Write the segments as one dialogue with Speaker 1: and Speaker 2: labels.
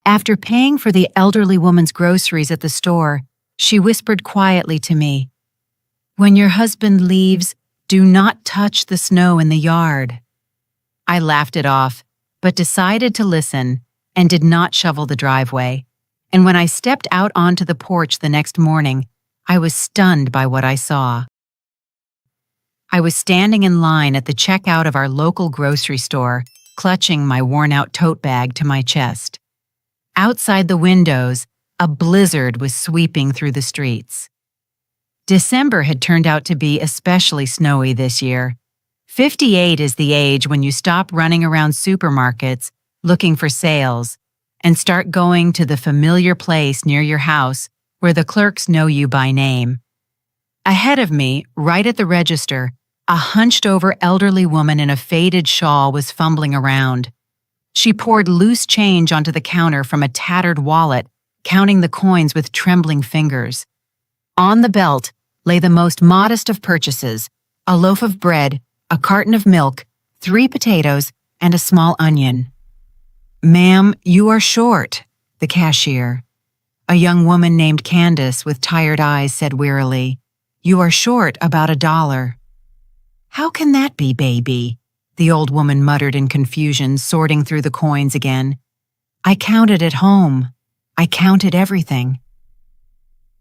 Speaker 1: After paying for the elderly woman's groceries at the store, she whispered quietly to me, "When your husband leaves, do not touch the snow in the yard." I laughed it off, but decided to listen and did not shovel the driveway. And when I stepped out onto the porch the next morning, I was stunned by what I saw. I was standing in line at the checkout of our local grocery store, clutching my worn-out tote bag to my chest. Outside the windows, a blizzard was sweeping through the streets. December had turned out to be especially snowy this year. 58 is the age when you stop running around supermarkets looking for sales and start going to the familiar place near your house where the clerks know you by name. Ahead of me, right at the register, a hunched-over elderly woman in a faded shawl was fumbling around. She poured loose change onto the counter from a tattered wallet, counting the coins with trembling fingers. On the belt lay the most modest of purchases, a loaf of bread, a carton of milk, 3 potatoes, and a small onion. "Ma'am, you are short," the cashier, a young woman named Candace with tired eyes, said wearily. "You are short about $1. "How can that be, baby?" the old woman muttered in confusion, sorting through the coins again. "I counted at home. I counted everything."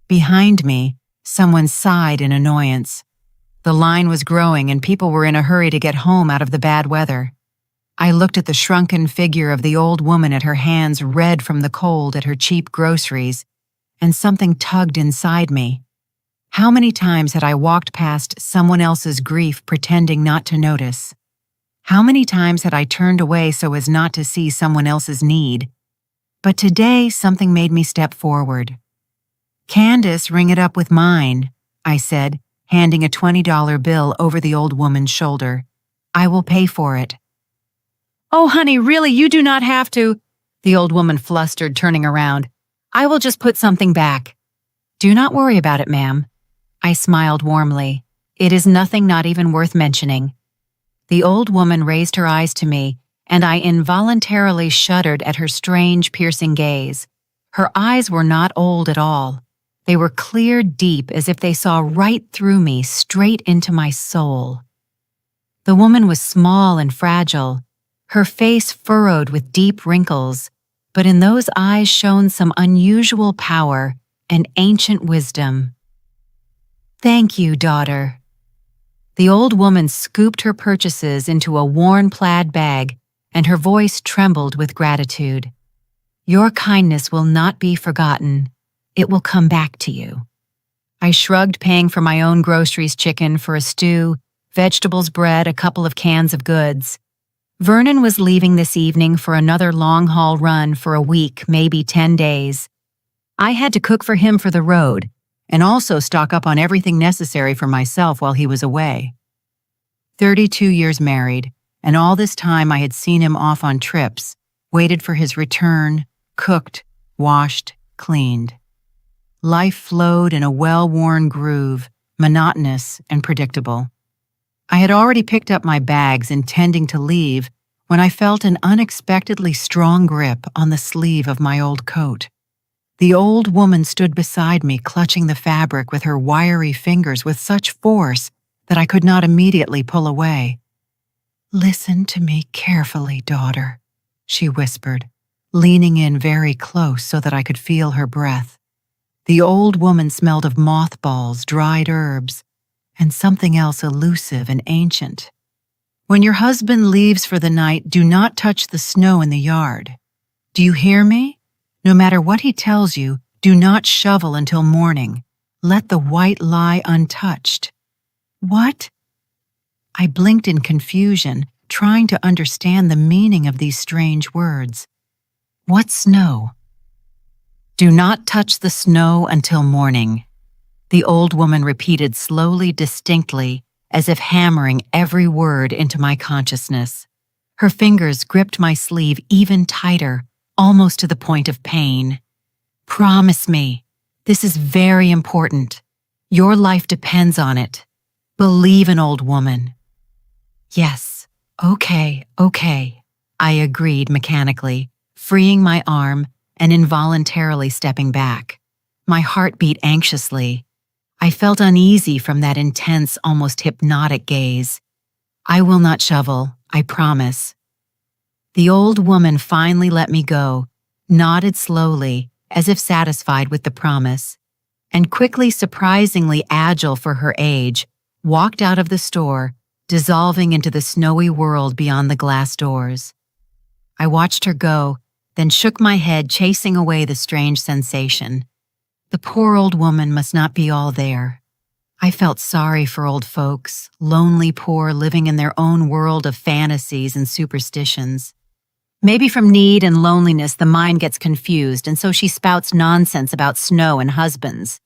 Speaker 1: Behind me, someone sighed in annoyance. The line was growing and people were in a hurry to get home out of the bad weather. I looked at the shrunken figure of the old woman at her hands red from the cold at her cheap groceries, and something tugged inside me. How many times had I walked past someone else's grief pretending not to notice? How many times had I turned away so as not to see someone else's need? But today something made me step forward. "Candace, ring it up with mine," I said, handing a $20 bill over the old woman's shoulder. "I will pay for it." "Oh, honey, really, you do not have to," the old woman flustered, turning around. "I will just put something back." "Do not worry about it, ma'am." I smiled warmly. "It is nothing not even worth mentioning." The old woman raised her eyes to me, and I involuntarily shuddered at her strange, piercing gaze. Her eyes were not old at all. They were clear, deep, as if they saw right through me, straight into my soul. The woman was small and fragile, her face furrowed with deep wrinkles, but in those eyes shone some unusual power and ancient wisdom. "Thank you, daughter." The old woman scooped her purchases into a worn plaid bag, and her voice trembled with gratitude. "Your kindness will not be forgotten. It will come back to you." I shrugged, paying for my own groceries, chicken for a stew, vegetables, bread, a couple of cans of goods. Vernon was leaving this evening for another long-haul run for a week, maybe 10 days. I had to cook for him for the road, and also stock up on everything necessary for myself while he was away. 32 years married, and all this time I had seen him off on trips, waited for his return, cooked, washed, cleaned. Life flowed in a well-worn groove, monotonous and predictable. I had already picked up my bags, intending to leave, when I felt an unexpectedly strong grip on the sleeve of my old coat. The old woman stood beside me, clutching the fabric with her wiry fingers with such force that I could not immediately pull away. "Listen to me carefully, daughter," she whispered, leaning in very close so that I could feel her breath. The old woman smelled of mothballs, dried herbs, and something else elusive and ancient. "When your husband leaves for the night, do not touch the snow in the yard. Do you hear me? No matter what he tells you, do not shovel until morning. Let the white lie untouched." "What?" I blinked in confusion, trying to understand the meaning of these strange words. "What snow?" "Do not touch the snow until morning," the old woman repeated slowly, distinctly, as if hammering every word into my consciousness. Her fingers gripped my sleeve even tighter, almost to the point of pain. "Promise me. This is very important. Your life depends on it. Believe an old woman." "Yes, okay," I agreed mechanically, freeing my arm and involuntarily stepping back. My heart beat anxiously. I felt uneasy from that intense, almost hypnotic gaze. "I will not shovel, I promise." The old woman finally let me go, nodded slowly, as if satisfied with the promise, and quickly, surprisingly agile for her age, walked out of the store, dissolving into the snowy world beyond the glass doors. I watched her go, then shook my head, chasing away the strange sensation. The poor old woman must not be all there. I felt sorry for old folks, lonely poor, living in their own world of fantasies and superstitions. Maybe from need and loneliness the mind gets confused, and so she spouts nonsense about snow and husbands.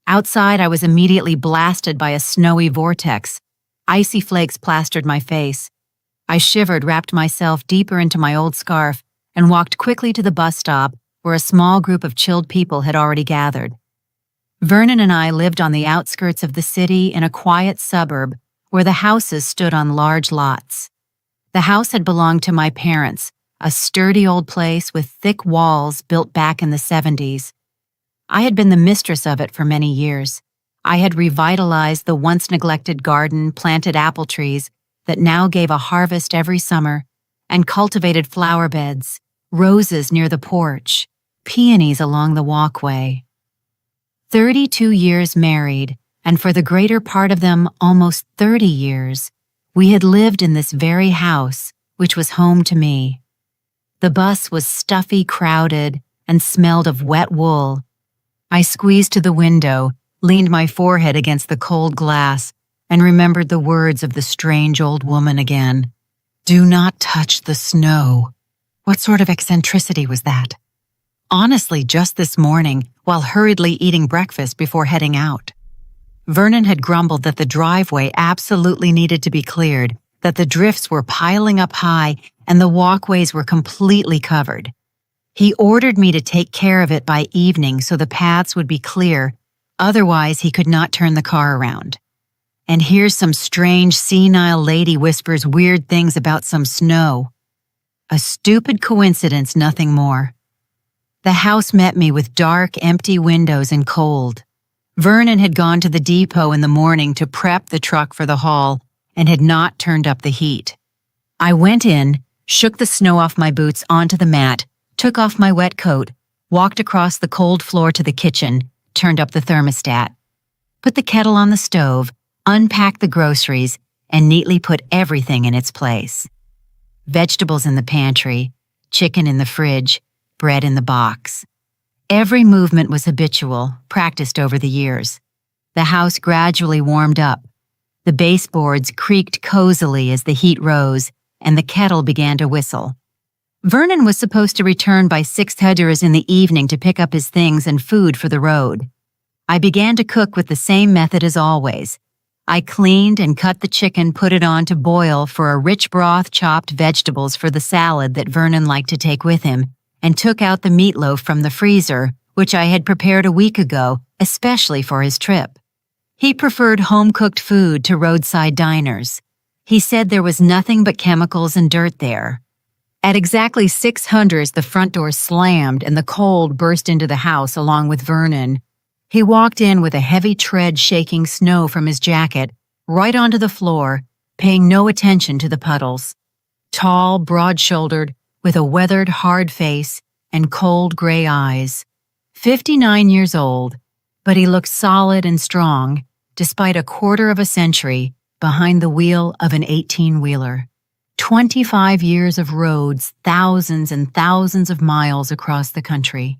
Speaker 1: Outside, I was immediately blasted by a snowy vortex. Icy flakes plastered my face. I shivered, wrapped myself deeper into my old scarf, and walked quickly to the bus stop where a small group of chilled people had already gathered. Vernon and I lived on the outskirts of the city in a quiet suburb where the houses stood on large lots. The house had belonged to my parents, a sturdy old place with thick walls built back in the 70s. I had been the mistress of it for many years. I had revitalized the once-neglected garden, planted apple trees that now gave a harvest every summer, and cultivated flower beds, roses near the porch, peonies along the walkway. 32 years married, and for the greater part of them almost 30 years, we had lived in this very house, which was home to me. The bus was stuffy, crowded, and smelled of wet wool. I squeezed to the window, leaned my forehead against the cold glass, and remembered the words of the strange old woman again. "Do not touch the snow." What sort of eccentricity was that? Honestly, just this morning, while hurriedly eating breakfast before heading out, Vernon had grumbled that the driveway absolutely needed to be cleared, that the drifts were piling up high, and the walkways were completely covered. He ordered me to take care of it by evening so the paths would be clear, otherwise he could not turn the car around. And here's some strange senile lady whispers weird things about some snow. A stupid coincidence, nothing more. The house met me with dark, empty windows and cold. Vernon had gone to the depot in the morning to prep the truck for the haul and had not turned up the heat. I went in, shook the snow off my boots onto the mat, took off my wet coat, walked across the cold floor to the kitchen, turned up the thermostat, put the kettle on the stove, unpacked the groceries, and neatly put everything in its place. Vegetables in the pantry, chicken in the fridge, bread in the box. Every movement was habitual, practiced over the years. The house gradually warmed up. The baseboards creaked cozily as the heat rose, and the kettle began to whistle. Vernon was supposed to return by 6:00 in the evening to pick up his things and food for the road. I began to cook with the same method as always. I cleaned and cut the chicken, put it on to boil for a rich broth, chopped vegetables for the salad that Vernon liked to take with him, and took out the meatloaf from the freezer, which I had prepared a week ago, especially for his trip. He preferred home-cooked food to roadside diners. He said there was nothing but chemicals and dirt there. At exactly 6:00, the front door slammed and the cold burst into the house along with Vernon. He walked in with a heavy tread shaking snow from his jacket, right onto the floor, paying no attention to the puddles. Tall, broad-shouldered, with a weathered, hard face and cold gray eyes. 59 years old, but he looked solid and strong, despite a quarter of a century behind the wheel of an 18-wheeler. 25 years of roads, thousands and thousands of miles across the country.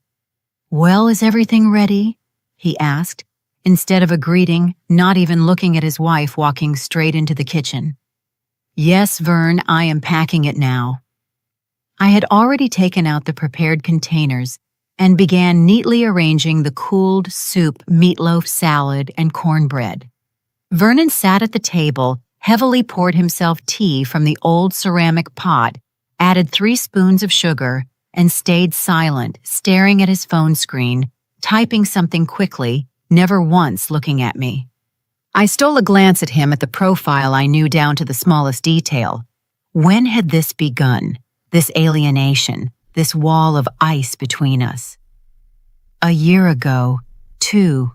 Speaker 1: "Well, is everything ready?" he asked, instead of a greeting, not even looking at his wife walking straight into the kitchen. "Yes, Vern, I am packing it now." I had already taken out the prepared containers and began neatly arranging the cooled soup, meatloaf, salad, and cornbread. Vernon sat at the table, heavily poured himself tea from the old ceramic pot, added 3 spoons of sugar, and stayed silent, staring at his phone screen, typing something quickly, never once looking at me. I stole a glance at him at the profile I knew down to the smallest detail. When had this begun? This alienation, this wall of ice between us. A year ago, 2,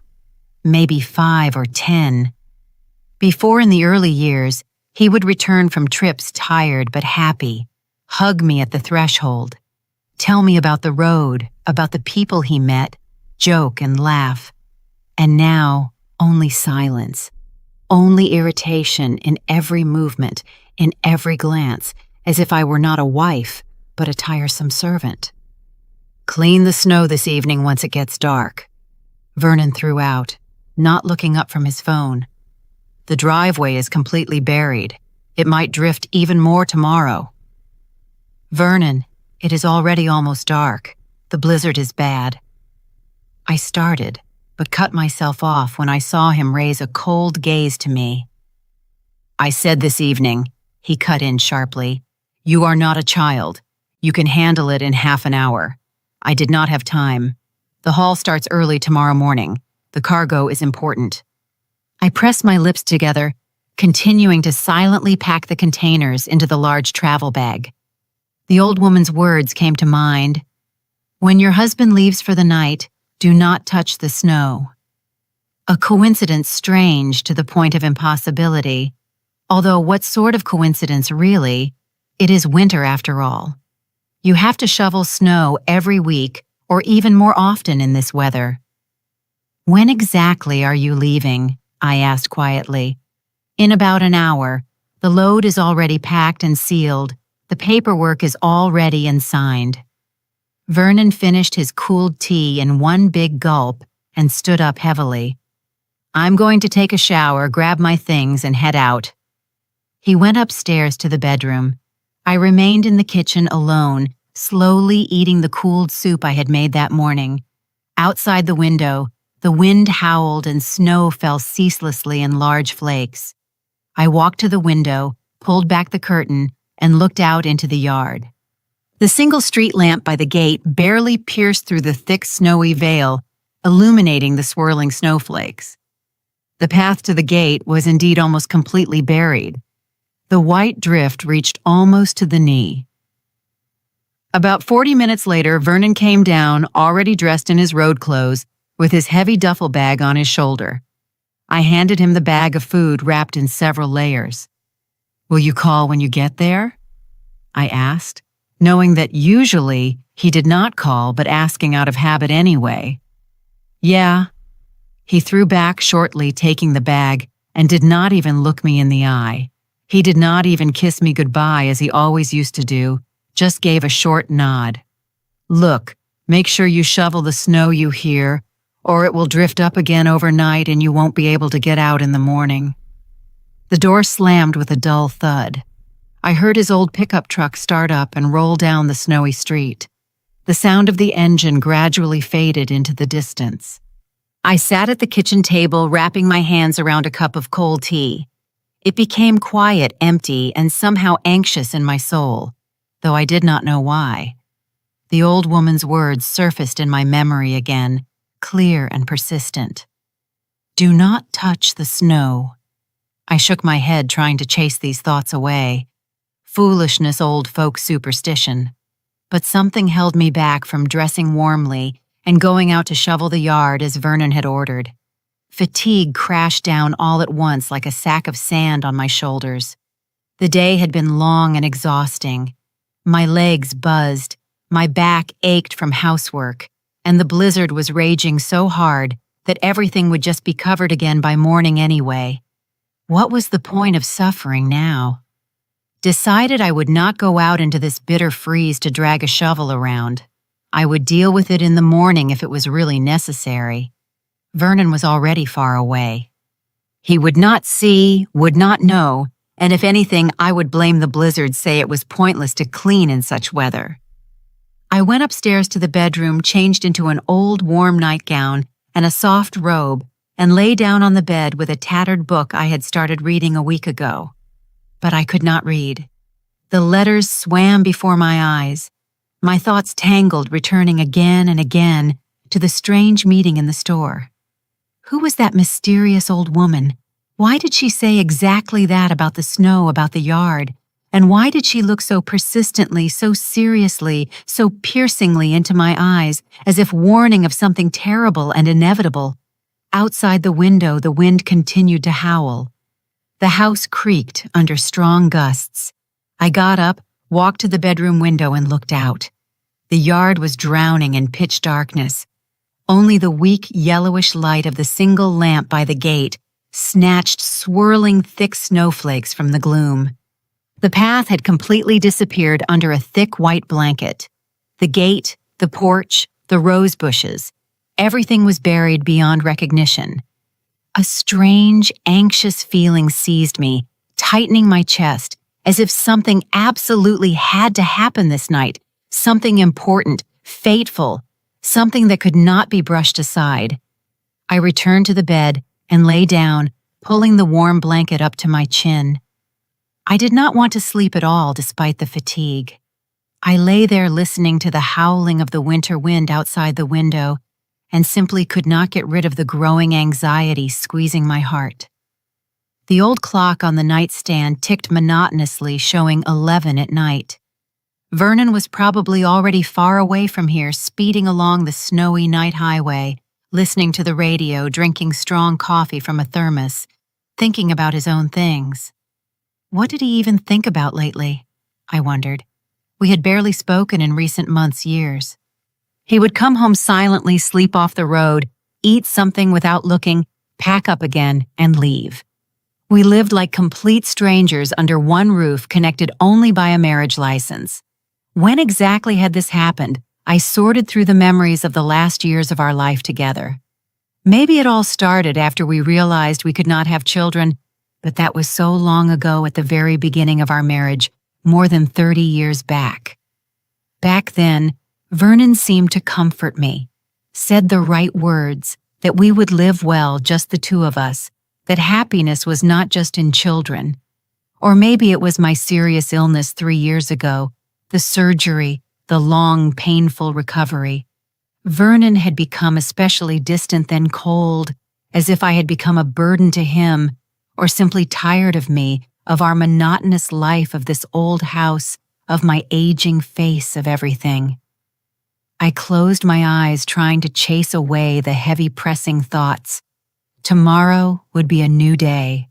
Speaker 1: maybe 5 or 10. Before, in the early years, he would return from trips tired but happy, hug me at the threshold, tell me about the road, about the people he met, joke and laugh. And now, only silence, only irritation in every movement, in every glance, as if I were not a wife, but a tiresome servant. "Clean the snow this evening once it gets dark," Vernon threw out, not looking up from his phone. "The driveway is completely buried. It might drift even more tomorrow." "Vernon, it is already almost dark. The blizzard is bad." I started, but cut myself off when I saw him raise a cold gaze to me. "I said this evening," he cut in sharply. "You are not a child. You can handle it in half an hour. I did not have time. The haul starts early tomorrow morning. The cargo is important." I pressed my lips together, continuing to silently pack the containers into the large travel bag. The old woman's words came to mind. "When your husband leaves for the night, do not touch the snow." A coincidence strange to the point of impossibility, although what sort of coincidence really? It is winter after all. You have to shovel snow every week or even more often in this weather. "When exactly are you leaving?" I asked quietly. "In about an hour. The load is already packed and sealed. The paperwork is all ready and signed." Vernon finished his cooled tea in one big gulp and stood up heavily. "I'm going to take a shower, grab my things, and head out." He went upstairs to the bedroom. I remained in the kitchen alone, slowly eating the cooled soup I had made that morning. Outside the window, the wind howled and snow fell ceaselessly in large flakes. I walked to the window, pulled back the curtain, and looked out into the yard. The single street lamp by the gate barely pierced through the thick snowy veil, illuminating the swirling snowflakes. The path to the gate was indeed almost completely buried. The white drift reached almost to the knee. About 40 minutes later, Vernon came down, already dressed in his road clothes, with his heavy duffel bag on his shoulder. I handed him the bag of food wrapped in several layers. "Will you call when you get there?" I asked, knowing that usually he did not call but asking out of habit anyway. "Yeah." He threw back shortly, taking the bag, and did not even look me in the eye. He did not even kiss me goodbye as he always used to do, just gave a short nod. "Look, make sure you shovel the snow you hear, or it will drift up again overnight and you won't be able to get out in the morning." The door slammed with a dull thud. I heard his old pickup truck start up and roll down the snowy street. The sound of the engine gradually faded into the distance. I sat at the kitchen table, wrapping my hands around a cup of cold tea. It became quiet, empty, and somehow anxious in my soul, though I did not know why. The old woman's words surfaced in my memory again, clear and persistent. "Do not touch the snow." I shook my head, trying to chase these thoughts away. Foolishness, old folk superstition. But something held me back from dressing warmly and going out to shovel the yard as Vernon had ordered. Fatigue crashed down all at once like a sack of sand on my shoulders. The day had been long and exhausting. My legs buzzed, my back ached from housework, and the blizzard was raging so hard that everything would just be covered again by morning anyway. What was the point of suffering now? Decided I would not go out into this bitter freeze to drag a shovel around. I would deal with it in the morning if it was really necessary. Vernon was already far away. He would not see, would not know, and if anything, I would blame the blizzard, say it was pointless to clean in such weather. I went upstairs to the bedroom, changed into an old warm nightgown and a soft robe, and lay down on the bed with a tattered book I had started reading a week ago. But I could not read. The letters swam before my eyes. My thoughts tangled, returning again and again to the strange meeting in the store. Who was that mysterious old woman? Why did she say exactly that about the snow, about the yard? And why did she look so persistently, so seriously, so piercingly into my eyes, as if warning of something terrible and inevitable? Outside the window, the wind continued to howl. The house creaked under strong gusts. I got up, walked to the bedroom window, and looked out. The yard was drowning in pitch darkness. Only the weak, yellowish light of the single lamp by the gate snatched swirling thick snowflakes from the gloom. The path had completely disappeared under a thick white blanket. The gate, the porch, the rose bushes, everything was buried beyond recognition. A strange, anxious feeling seized me, tightening my chest, as if something absolutely had to happen this night, something important, fateful, something that could not be brushed aside. I returned to the bed and lay down, pulling the warm blanket up to my chin. I did not want to sleep at all despite the fatigue. I lay there listening to the howling of the winter wind outside the window and simply could not get rid of the growing anxiety squeezing my heart. The old clock on the nightstand ticked monotonously, showing 11 at night. Vernon was probably already far away from here, speeding along the snowy night highway, listening to the radio, drinking strong coffee from a thermos, thinking about his own things. What did he even think about lately? I wondered. We had barely spoken in recent months, years. He would come home silently, sleep off the road, eat something without looking, pack up again, and leave. We lived like complete strangers under one roof, connected only by a marriage license. When exactly had this happened? I sorted through the memories of the last years of our life together. Maybe it all started after we realized we could not have children, but that was so long ago at the very beginning of our marriage, more than 30 years back. Back then, Vernon seemed to comfort me, said the right words, that we would live well, just the two of us, that happiness was not just in children. Or maybe it was my serious illness 3 years ago, the surgery, the long, painful recovery. Vernon had become especially distant, then cold, as if I had become a burden to him, or simply tired of me, of our monotonous life, of this old house, of my aging face, of everything. I closed my eyes, trying to chase away the heavy, pressing thoughts. Tomorrow would be a new day.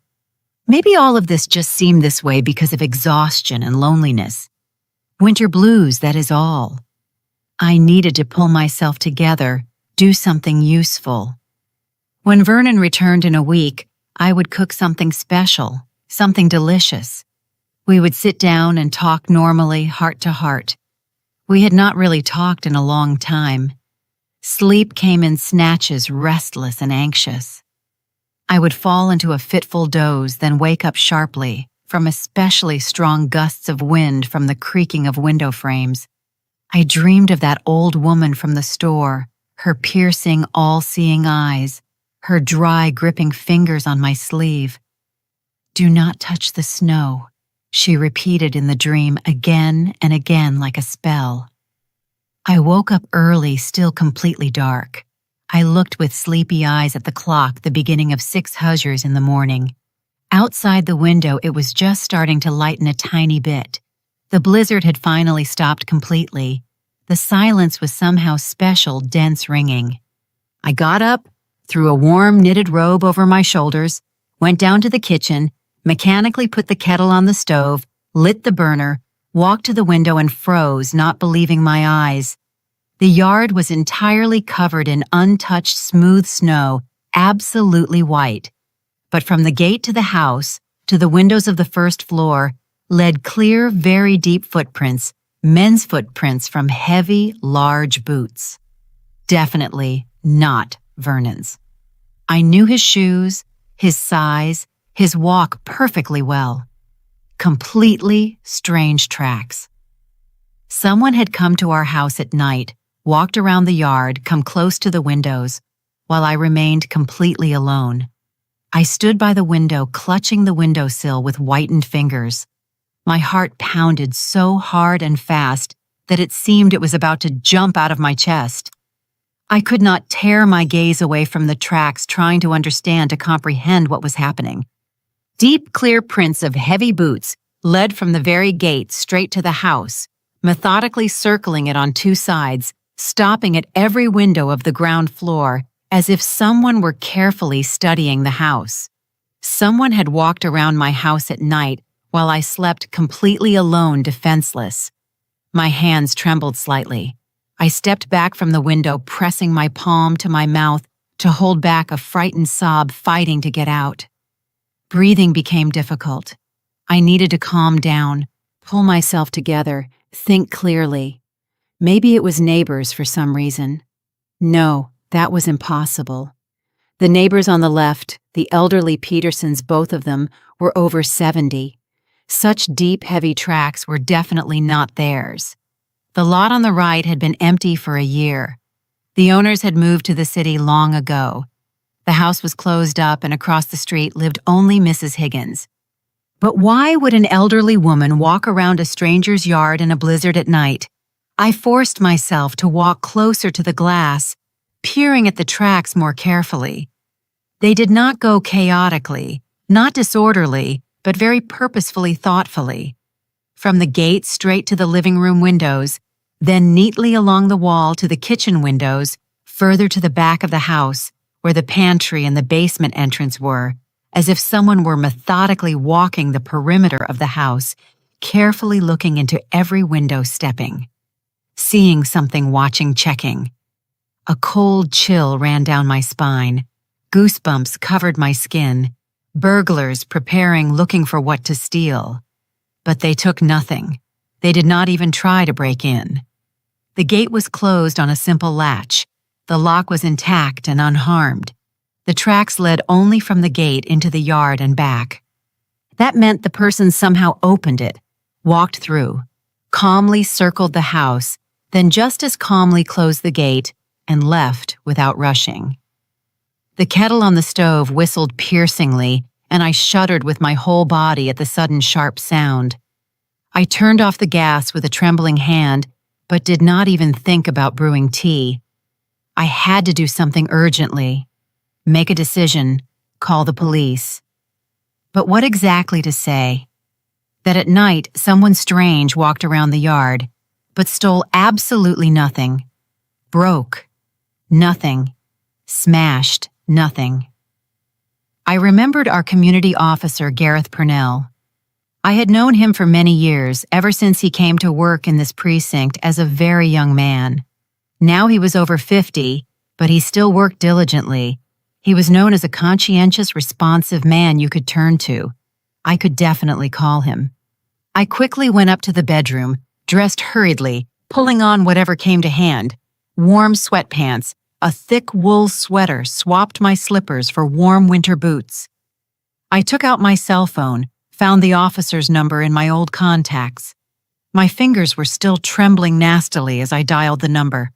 Speaker 1: Maybe all of this just seemed this way because of exhaustion and loneliness. Winter blues, that is all. I needed to pull myself together, do something useful. When Vernon returned in a week, I would cook something special, something delicious. We would sit down and talk normally, heart to heart. We had not really talked in a long time. Sleep came in snatches, restless and anxious. I would fall into a fitful doze, then wake up sharply from especially strong gusts of wind from the creaking of window frames. I dreamed of that old woman from the store, her piercing, all-seeing eyes, her dry, gripping fingers on my sleeve. "Do not touch the snow," she repeated in the dream again and again like a spell. I woke up early, still completely dark. I looked with sleepy eyes at the clock, the beginning of 6 huzzers in the morning. Outside the window, it was just starting to lighten a tiny bit. The blizzard had finally stopped completely. The silence was somehow special, dense ringing. I got up, threw a warm knitted robe over my shoulders, went down to the kitchen, mechanically put the kettle on the stove, lit the burner, walked to the window and froze, not believing my eyes. The yard was entirely covered in untouched smooth snow, absolutely white. But from the gate to the house, to the windows of the first floor, led clear, very deep footprints, men's footprints from heavy, large boots. Definitely not Vernon's. I knew his shoes, his size, his walk perfectly well. Completely strange tracks. Someone had come to our house at night, walked around the yard, come close to the windows, while I remained completely alone. I stood by the window, clutching the windowsill with whitened fingers. My heart pounded so hard and fast that it seemed it was about to jump out of my chest. I could not tear my gaze away from the tracks, trying to understand, to comprehend what was happening. Deep, clear prints of heavy boots, led from the very gate straight to the house, methodically circling it on two sides, stopping at every window of the ground floor as if someone were carefully studying the house. Someone had walked around my house at night while I slept completely alone, defenseless. My hands trembled slightly. I stepped back from the window, pressing my palm to my mouth to hold back a frightened sob fighting to get out. Breathing became difficult. I needed to calm down, pull myself together, think clearly. Maybe it was neighbors for some reason. No, that was impossible. The neighbors on the left, the elderly Petersons, both of them, were over 70. Such deep, heavy tracks were definitely not theirs. The lot on the right had been empty for a year. The owners had moved to the city long ago. The house was closed up, and across the street lived only Mrs. Higgins. But why would an elderly woman walk around a stranger's yard in a blizzard at night? I forced myself to walk closer to the glass, peering at the tracks more carefully. They did not go chaotically, not disorderly, but very purposefully, thoughtfully. From the gate straight to the living room windows, then neatly along the wall to the kitchen windows, further to the back of the house, where the pantry and the basement entrance were, as if someone were methodically walking the perimeter of the house, carefully looking into every window, stepping. Seeing something, watching, checking. A cold chill ran down my spine. Goosebumps covered my skin. Burglars preparing, looking for what to steal. But they took nothing. They did not even try to break in. The gate was closed on a simple latch. The lock was intact and unharmed. The tracks led only from the gate into the yard and back. That meant the person somehow opened it, walked through, calmly circled the house, then just as calmly closed the gate and left without rushing. The kettle on the stove whistled piercingly, and I shuddered with my whole body at the sudden sharp sound. I turned off the gas with a trembling hand, but did not even think about brewing tea. I had to do something urgently. Make a decision, call the police. But what exactly to say? That at night someone strange walked around the yard, but stole absolutely nothing. Broke. Nothing. Smashed. Nothing. I remembered our community officer, Gareth Purnell. I had known him for many years, ever since he came to work in this precinct as a very young man. Now he was over 50, but he still worked diligently. He was known as a conscientious, responsive man you could turn to. I could definitely call him. I quickly went up to the bedroom, dressed hurriedly, pulling on whatever came to hand. Warm sweatpants, a thick wool sweater, swapped my slippers for warm winter boots. I took out my cell phone, found the officer's number in my old contacts. My fingers were still trembling nastily as I dialed the number.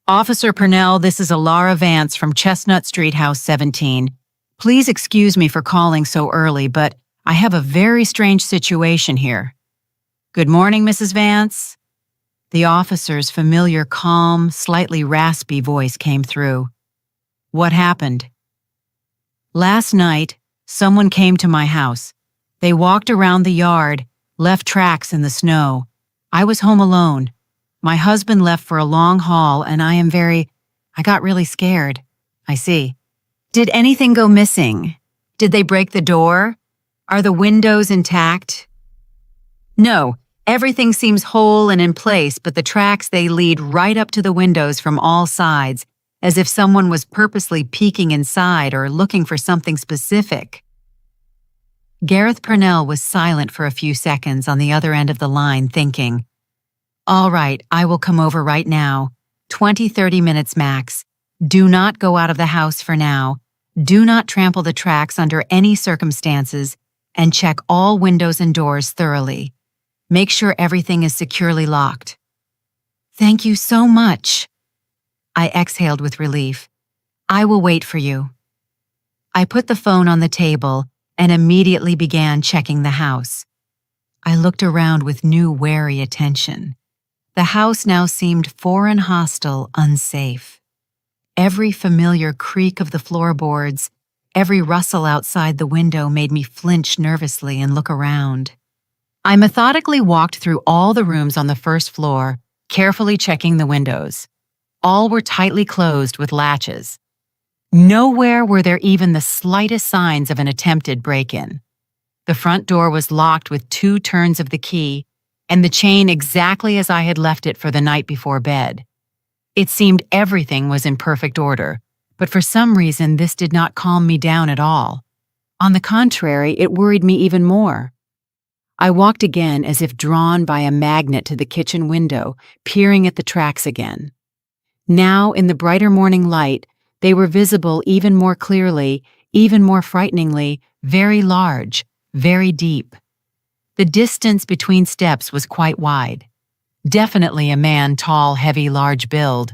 Speaker 1: Officer Purnell, this is Alara Vance from Chestnut Street, House 17. Please excuse me for calling so early, but I have a very strange situation here. Good morning, Mrs. Vance. The officer's familiar, calm, slightly raspy voice came through. What happened? Last night, someone came to my house. They walked around the yard, left tracks in the snow. I was home alone. My husband left for a long haul, and I got really scared. I see. Did anything go missing? Did they break the door? Are the windows intact? No, everything seems whole and in place, but the tracks, they lead right up to the windows from all sides, as if someone was purposely peeking inside or looking for something specific. Gareth Purnell was silent for a few seconds on the other end of the line, thinking, all right, I will come over right now. 20-30 minutes max. Do not go out of the house for now. Do not trample the tracks under any circumstances, and check all windows and doors thoroughly. Make sure everything is securely locked. Thank you so much. I exhaled with relief. I will wait for you. I put the phone on the table and immediately began checking the house. I looked around with new wary attention. The house now seemed foreign, hostile, unsafe. Every familiar creak of the floorboards, every rustle outside the window made me flinch nervously and look around. I methodically walked through all the rooms on the first floor, carefully checking the windows. All were tightly closed with latches. Nowhere were there even the slightest signs of an attempted break-in. The front door was locked with 2 turns of the key, and the chain exactly as I had left it for the night before bed. It seemed everything was in perfect order, but for some reason this did not calm me down at all. On the contrary, it worried me even more. I walked again as if drawn by a magnet to the kitchen window, peering at the tracks again. Now, in the brighter morning light, they were visible even more clearly, even more frighteningly, very large, very deep. The distance between steps was quite wide. Definitely a man, tall, heavy, large build.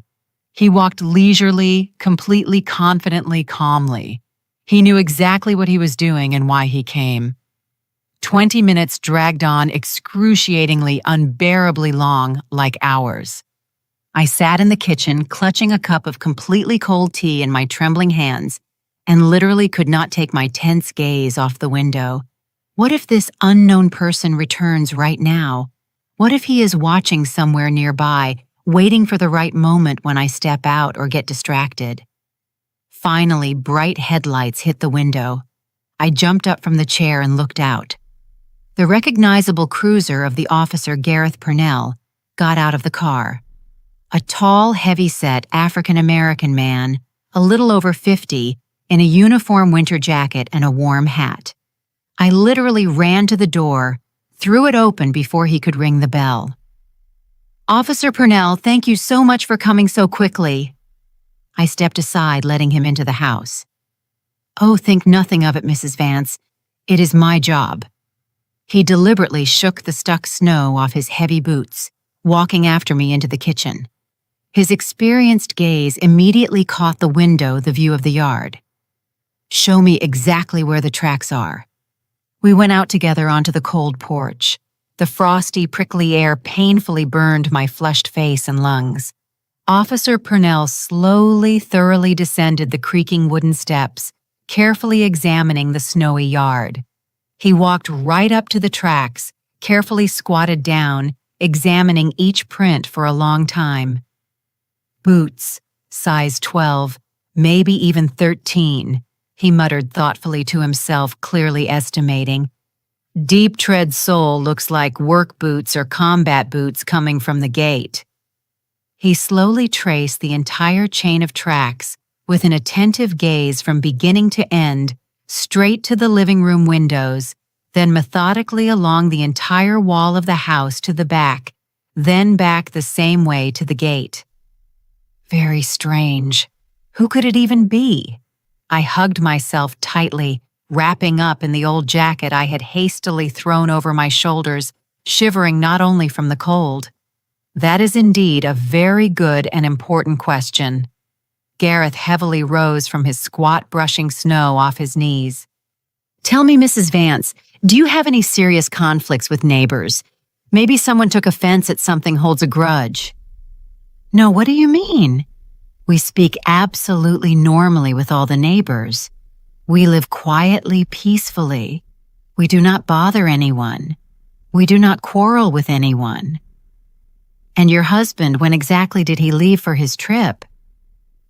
Speaker 1: He walked leisurely, completely confidently, calmly. He knew exactly what he was doing and why he came. 20 minutes dragged on excruciatingly, unbearably long, like hours. I sat in the kitchen, clutching a cup of completely cold tea in my trembling hands, and literally could not take my tense gaze off the window. What if this unknown person returns right now? What if he is watching somewhere nearby, waiting for the right moment when I step out or get distracted? Finally, bright headlights hit the window. I jumped up from the chair and looked out. The recognizable cruiser of the officer Gareth Purnell got out of the car. A tall, heavy-set African-American man, a little over 50, in a uniform winter jacket and a warm hat. I literally ran to the door, threw it open before he could ring the bell. "Officer Purnell, thank you so much for coming so quickly." I stepped aside, letting him into the house. "Oh, think nothing of it, Mrs. Vance. It is my job." He deliberately shook the stuck snow off his heavy boots, walking after me into the kitchen. His experienced gaze immediately caught the window, the view of the yard. "Show me exactly where the tracks are." We went out together onto the cold porch. The frosty, prickly air painfully burned my flushed face and lungs. Officer Purnell slowly, thoroughly descended the creaking wooden steps, carefully examining the snowy yard. He walked right up to the tracks, carefully squatted down, examining each print for a long time. "Boots, size 12, maybe even 13, he muttered thoughtfully to himself, clearly estimating. "Deep tread sole looks like work boots or combat boots coming from the gate." He slowly traced the entire chain of tracks with an attentive gaze from beginning to end, straight to the living room windows, then methodically along the entire wall of the house to the back, then back the same way to the gate. Very strange. Who could it even be? I hugged myself tightly, wrapping up in the old jacket I had hastily thrown over my shoulders, shivering not only from the cold. That is indeed a very good and important question. Gareth heavily rose from his squat, brushing snow off his knees. "Tell me, Mrs. Vance, do you have any serious conflicts with neighbors? Maybe someone took offense at something, holds a grudge." "No, what do you mean? We speak absolutely normally with all the neighbors. We live quietly, peacefully. We do not bother anyone. We do not quarrel with anyone." "And your husband, when exactly did he leave for his trip?"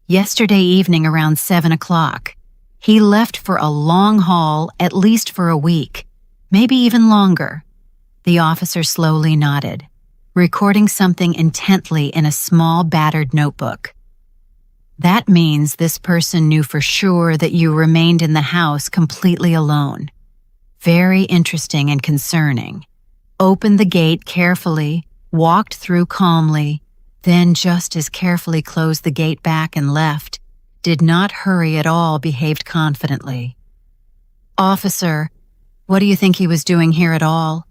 Speaker 1: "Yesterday evening around 7 o'clock. He left for a long haul, at least for a week, maybe even longer." The officer slowly nodded, recording something intently in a small, battered notebook. "That means this person knew for sure that you remained in the house completely alone. Very interesting and concerning. Opened the gate carefully, walked through calmly, then just as carefully closed the gate back and left. Did not hurry at all, behaved confidently." "Officer, what do you think he was doing here at all?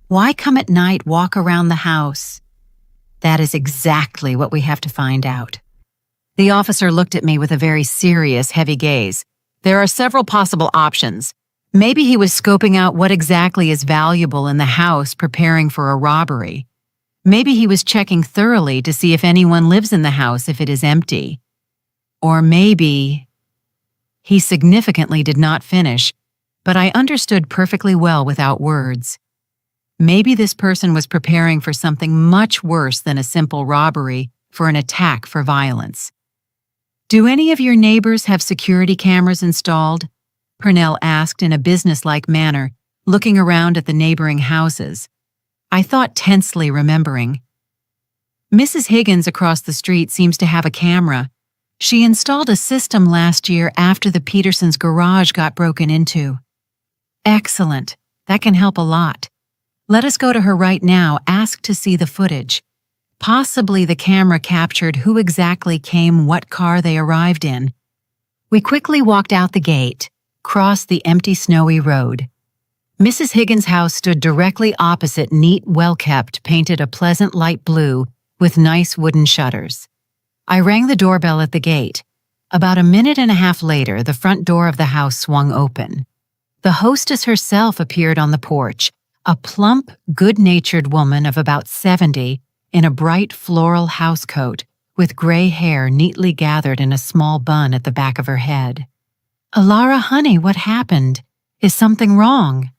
Speaker 1: Why come at night, walk around the house?" "That is exactly what we have to find out." The officer looked at me with a very serious, heavy gaze. "There are several possible options. Maybe he was scoping out what exactly is valuable in the house, preparing for a robbery. Maybe he was checking thoroughly to see if anyone lives in the house if it is empty. Or maybe—" He significantly did not finish, but I understood perfectly well without words. Maybe this person was preparing for something much worse than a simple robbery, for an attack for violence. "Do any of your neighbors have security cameras installed?" Purnell asked in a businesslike manner, looking around at the neighboring houses. I thought tensely, remembering. "Mrs. Higgins across the street seems to have a camera. She installed a system last year after the Petersons' garage got broken into." "Excellent. That can help a lot. Let us go to her right now, ask to see the footage. Possibly the camera captured who exactly came, what car they arrived in." We quickly walked out the gate, crossed the empty snowy road. Mrs. Higgins' house stood directly opposite, neat, well-kept, painted a pleasant light blue with nice wooden shutters. I rang the doorbell at the gate. About a minute and a half later, the front door of the house swung open. The hostess herself appeared on the porch, a plump, good-natured woman of about 70 in a bright floral housecoat with gray hair neatly gathered in a small bun at the back of her head. "Alara, honey, what happened? Is something wrong?"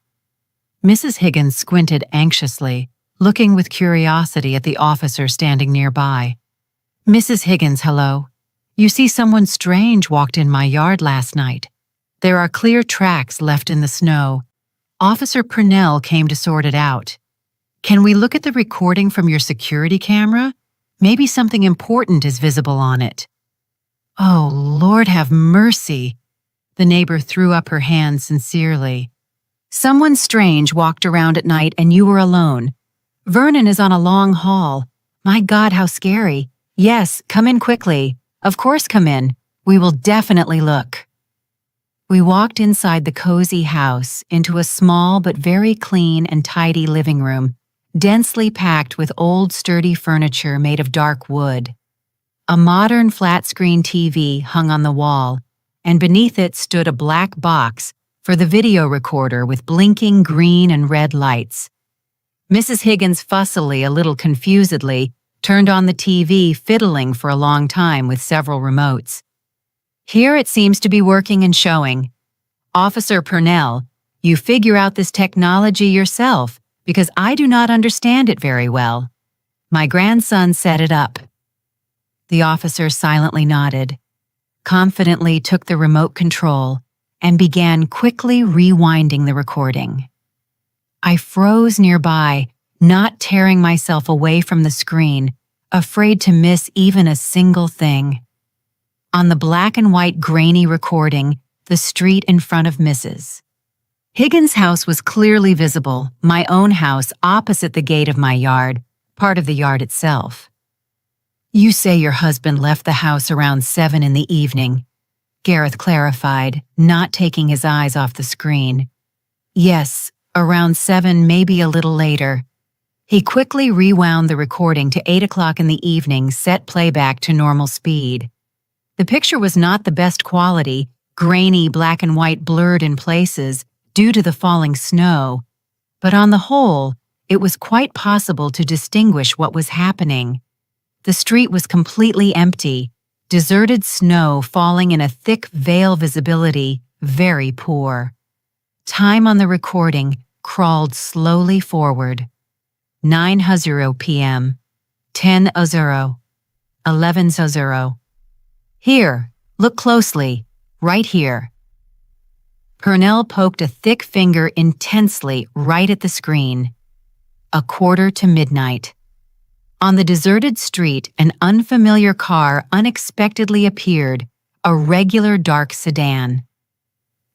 Speaker 1: Mrs. Higgins squinted anxiously, looking with curiosity at the officer standing nearby. "Mrs. Higgins, hello. You see, someone strange walked in my yard last night. There are clear tracks left in the snow. Officer Purnell came to sort it out. Can we look at the recording from your security camera? Maybe something important is visible on it." "Oh, Lord have mercy." The neighbor threw up her hands sincerely. "Someone strange walked around at night and you were alone. Vernon is on a long haul. My God, how scary. Yes, come in quickly. Of course, come in. We will definitely look." We walked inside the cozy house into a small but very clean and tidy living room, densely packed with old, sturdy furniture made of dark wood. A modern flat-screen TV hung on the wall, and beneath it stood a black box for the video recorder with blinking green and red lights. Mrs. Higgins fussily, a little confusedly, turned on the TV, fiddling for a long time with several remotes. "Here it seems to be working and showing. Officer Purnell, you figure out this technology yourself, because I do not understand it very well. My grandson set it up." The officer silently nodded, confidently took the remote control, and began quickly rewinding the recording. I froze nearby, not tearing myself away from the screen, afraid to miss even a single thing. On the black and white grainy recording, the street in front of Mrs. Higgins' house was clearly visible, my own house opposite the gate of my yard, part of the yard itself. "You say your husband left the house around 7 in the evening," Gareth clarified, not taking his eyes off the screen. "Yes, around 7, maybe a little later." He quickly rewound the recording to 8 o'clock in the evening, set playback to normal speed. The picture was not the best quality, grainy black and white, blurred in places due to the falling snow, but on the whole, it was quite possible to distinguish what was happening. The street was completely empty, deserted snow falling in a thick veil, visibility very poor. Time on the recording crawled slowly forward. 9:00 p.m., 10:00, 11:00. "Here, look closely, right here." Purnell poked a thick finger intensely right at the screen. 1:15 to midnight. On the deserted street, an unfamiliar car unexpectedly appeared, a regular dark sedan.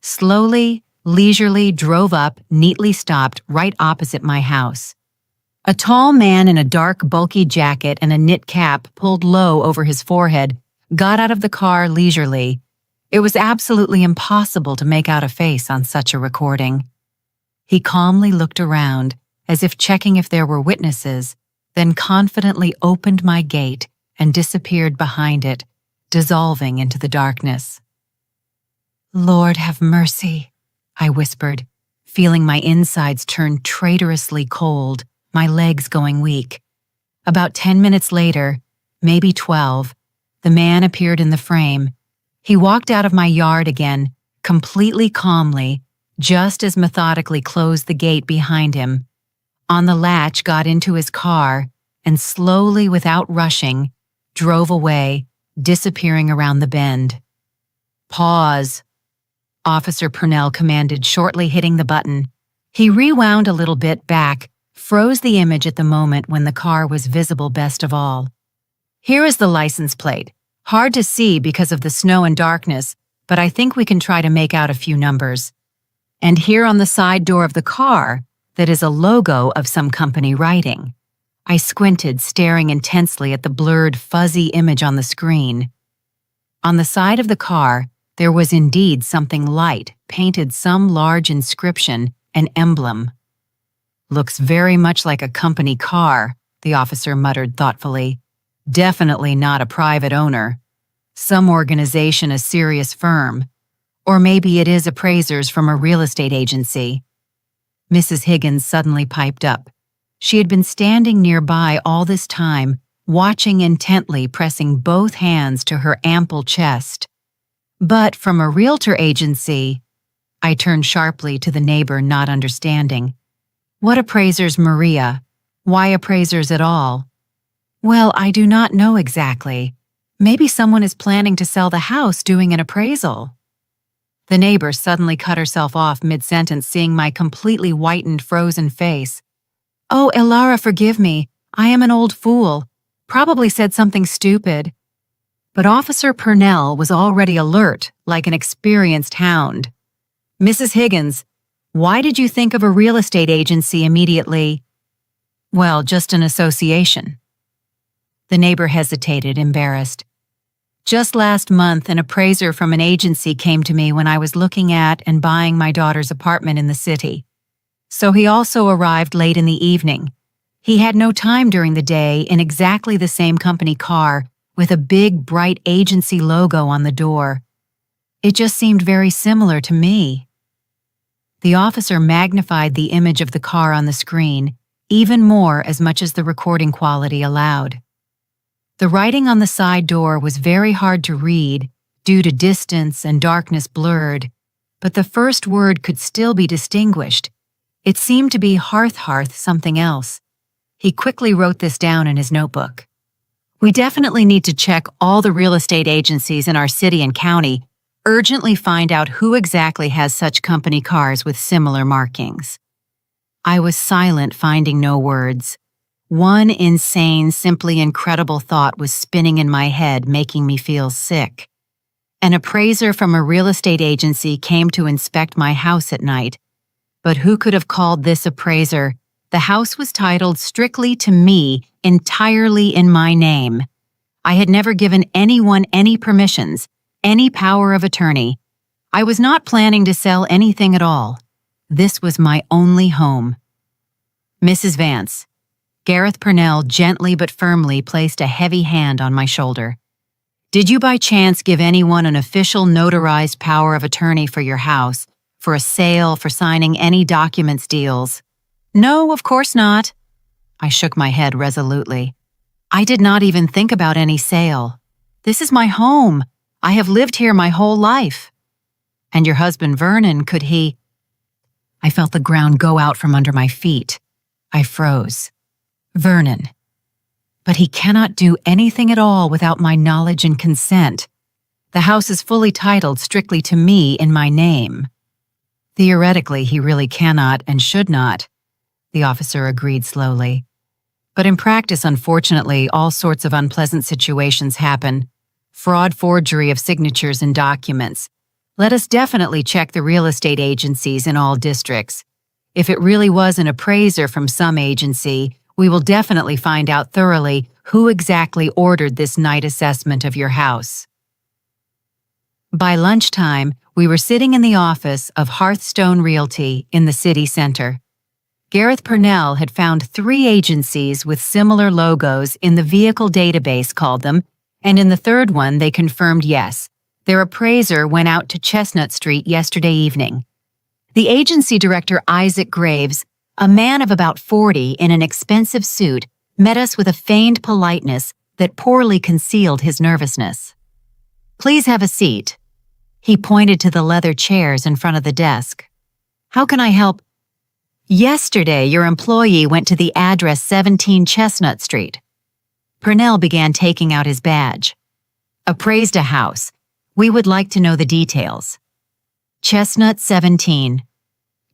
Speaker 1: Slowly, leisurely drove up, neatly stopped right opposite my house. A tall man in a dark, bulky jacket and a knit cap pulled low over his forehead got out of the car leisurely. It was absolutely impossible to make out a face on such a recording. He calmly looked around, as if checking if there were witnesses, then confidently opened my gate and disappeared behind it, dissolving into the darkness. "Lord have mercy," I whispered, feeling my insides turn traitorously cold, my legs going weak. About 10 minutes later, maybe 12, the man appeared in the frame. He walked out of my yard again, completely calmly, just as methodically closed the gate behind him. on the latch, got into his car, and slowly, without rushing, drove away, disappearing around the bend. "Pause," Officer Purnell commanded, shortly hitting the button. He rewound a little bit back, froze the image at the moment when the car was visible best of all. "Here is the license plate. Hard to see because of the snow and darkness, but I think we can try to make out a few numbers. And here on the side door of the car, that is a logo of some company writing." I squinted, staring intensely at the blurred, fuzzy image on the screen. On the side of the car, there was indeed something light, painted some large inscription, an emblem. "Looks very much like a company car," the officer muttered thoughtfully. "Definitely not a private owner. Some organization, a serious firm. Or maybe it is appraisers from a real estate agency." Mrs. Higgins suddenly piped up. She had been standing nearby all this time, watching intently, pressing both hands to her ample chest. "But from a realtor agency," I turned sharply to the neighbor, not understanding. "What appraisers, Maria? Why appraisers at all?" "Well, I do not know exactly. Maybe someone is planning to sell the house, doing an appraisal." The neighbor suddenly cut herself off mid-sentence, seeing my completely whitened, frozen face. "Oh, Elara, forgive me. I am an old fool. Probably said something stupid." But Officer Purnell was already alert, like an experienced hound. "Mrs. Higgins, why did you think of a real estate agency immediately?" "Well, just an association." The neighbor hesitated, embarrassed. "Just last month, an appraiser from an agency came to me when I was looking at and buying my daughter's apartment in the city. So he also arrived late in the evening. He had no time during the day in exactly the same company car with a big, bright agency logo on the door. It just seemed very similar to me." The officer magnified the image of the car on the screen, even more as much as the recording quality allowed. The writing on the side door was very hard to read due to distance and darkness blurred, but the first word could still be distinguished. It seemed to be hearth something else. He quickly wrote this down in his notebook. "We definitely need to check all the real estate agencies in our city and county, urgently find out who exactly has such company cars with similar markings." I was silent, finding no words. One insane, simply incredible thought was spinning in my head, making me feel sick. An appraiser from a real estate agency came to inspect my house at night. But who could have called this appraiser? The house was titled strictly to me, entirely in my name. I had never given anyone any permissions, any power of attorney. I was not planning to sell anything at all. This was my only home. "Mrs. Vance." Gareth Purnell gently but firmly placed a heavy hand on my shoulder. "Did you by chance give anyone an official notarized power of attorney for your house, for a sale, for signing any documents, deals?" "No, of course not." I shook my head resolutely. "I did not even think about any sale. This is my home. I have lived here my whole life." "And your husband Vernon, could he—" I felt the ground go out from under my feet. I froze. "Vernon. But he cannot do anything at all without my knowledge and consent. The house is fully titled strictly to me in my name." "Theoretically, he really cannot and should not," the officer agreed slowly. "But in practice, unfortunately, all sorts of unpleasant situations happen. Fraud, forgery of signatures and documents. Let us definitely check the real estate agencies in all districts. If it really was an appraiser from some agency, we will definitely find out thoroughly who exactly ordered this night assessment of your house." By lunchtime, we were sitting in the office of Hearthstone Realty in the city center. Gareth Purnell had found 3 agencies with similar logos in the vehicle database, called them, and in the third one they confirmed yes, their appraiser went out to Chestnut Street yesterday evening. The agency director, Isaac Graves, a man of about 40 in an expensive suit, met us with a feigned politeness that poorly concealed his nervousness. "Please have a seat." He pointed to the leather chairs in front of the desk. "How can I help?" Yesterday, your employee went to the address 17 Chestnut Street. Purnell began taking out his badge. Appraised a house. We would like to know the details. Chestnut 17.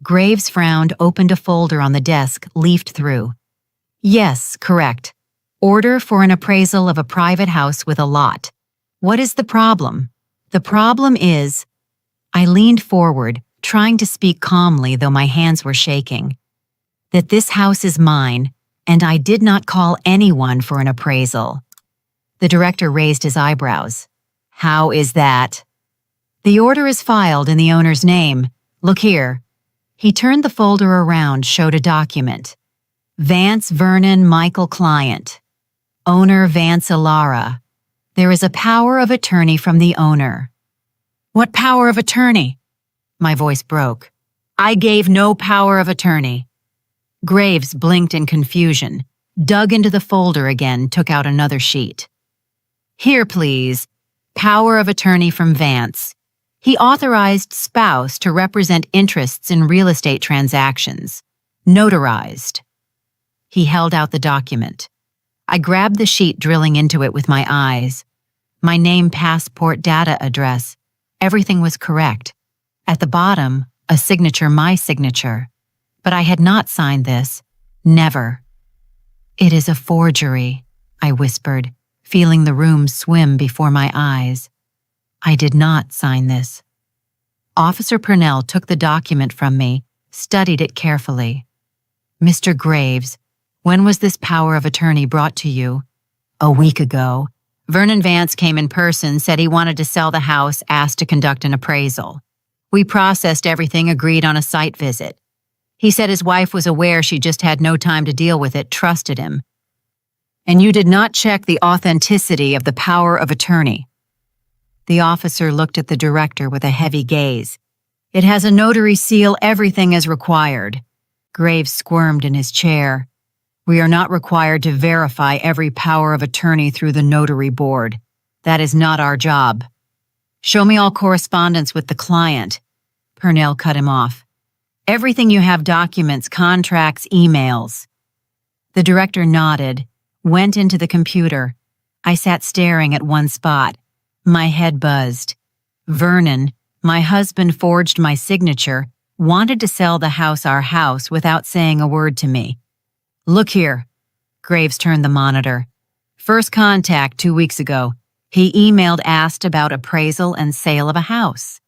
Speaker 1: Graves frowned, opened a folder on the desk, leafed through. Yes, correct. Order for an appraisal of a private house with a lot. What is the problem? The problem is... I leaned forward, trying to speak calmly though my hands were shaking. That this house is mine, and I did not call anyone for an appraisal. The director raised his eyebrows. How is that? The order is filed in the owner's name. Look here. He turned the folder around, showed a document. Vance Vernon Michael Client. Owner Vance Ilara. There is a power of attorney from the owner. What power of attorney? My voice broke. I gave no power of attorney. Graves blinked in confusion, dug into the folder again, took out another sheet. Here, please. Power of attorney from Vance. He authorized spouse to represent interests in real estate transactions. Notarized. He held out the document. I grabbed the sheet, drilling into it with my eyes. My name, passport, data, address. Everything was correct. At the bottom, a signature, my signature. But I had not signed this. Never. It is a forgery, I whispered, feeling the room swim before my eyes. I did not sign this. Officer Purnell took the document from me, studied it carefully. Mr. Graves, when was this power of attorney brought to you? A week ago. Vernon Vance came in person, said he wanted to sell the house, asked to conduct an appraisal. We processed everything, agreed on a site visit. He said his wife was aware she just had no time to deal with it, trusted him. And you did not check the authenticity of the power of attorney. The officer looked at the director with a heavy gaze. It has a notary seal, everything as required. Graves squirmed in his chair. We are not required to verify every power of attorney through the notary board. That is not our job. Show me all correspondence with the client. Purnell cut him off. Everything you have, documents, contracts, emails. The director nodded, went into the computer. I sat staring at one spot. My head buzzed. Vernon, my husband, forged my signature, wanted to sell the house, our house, without saying a word to me. Look here. Graves turned the monitor. First contact 2 weeks ago. He emailed, asked about appraisal and sale of a house.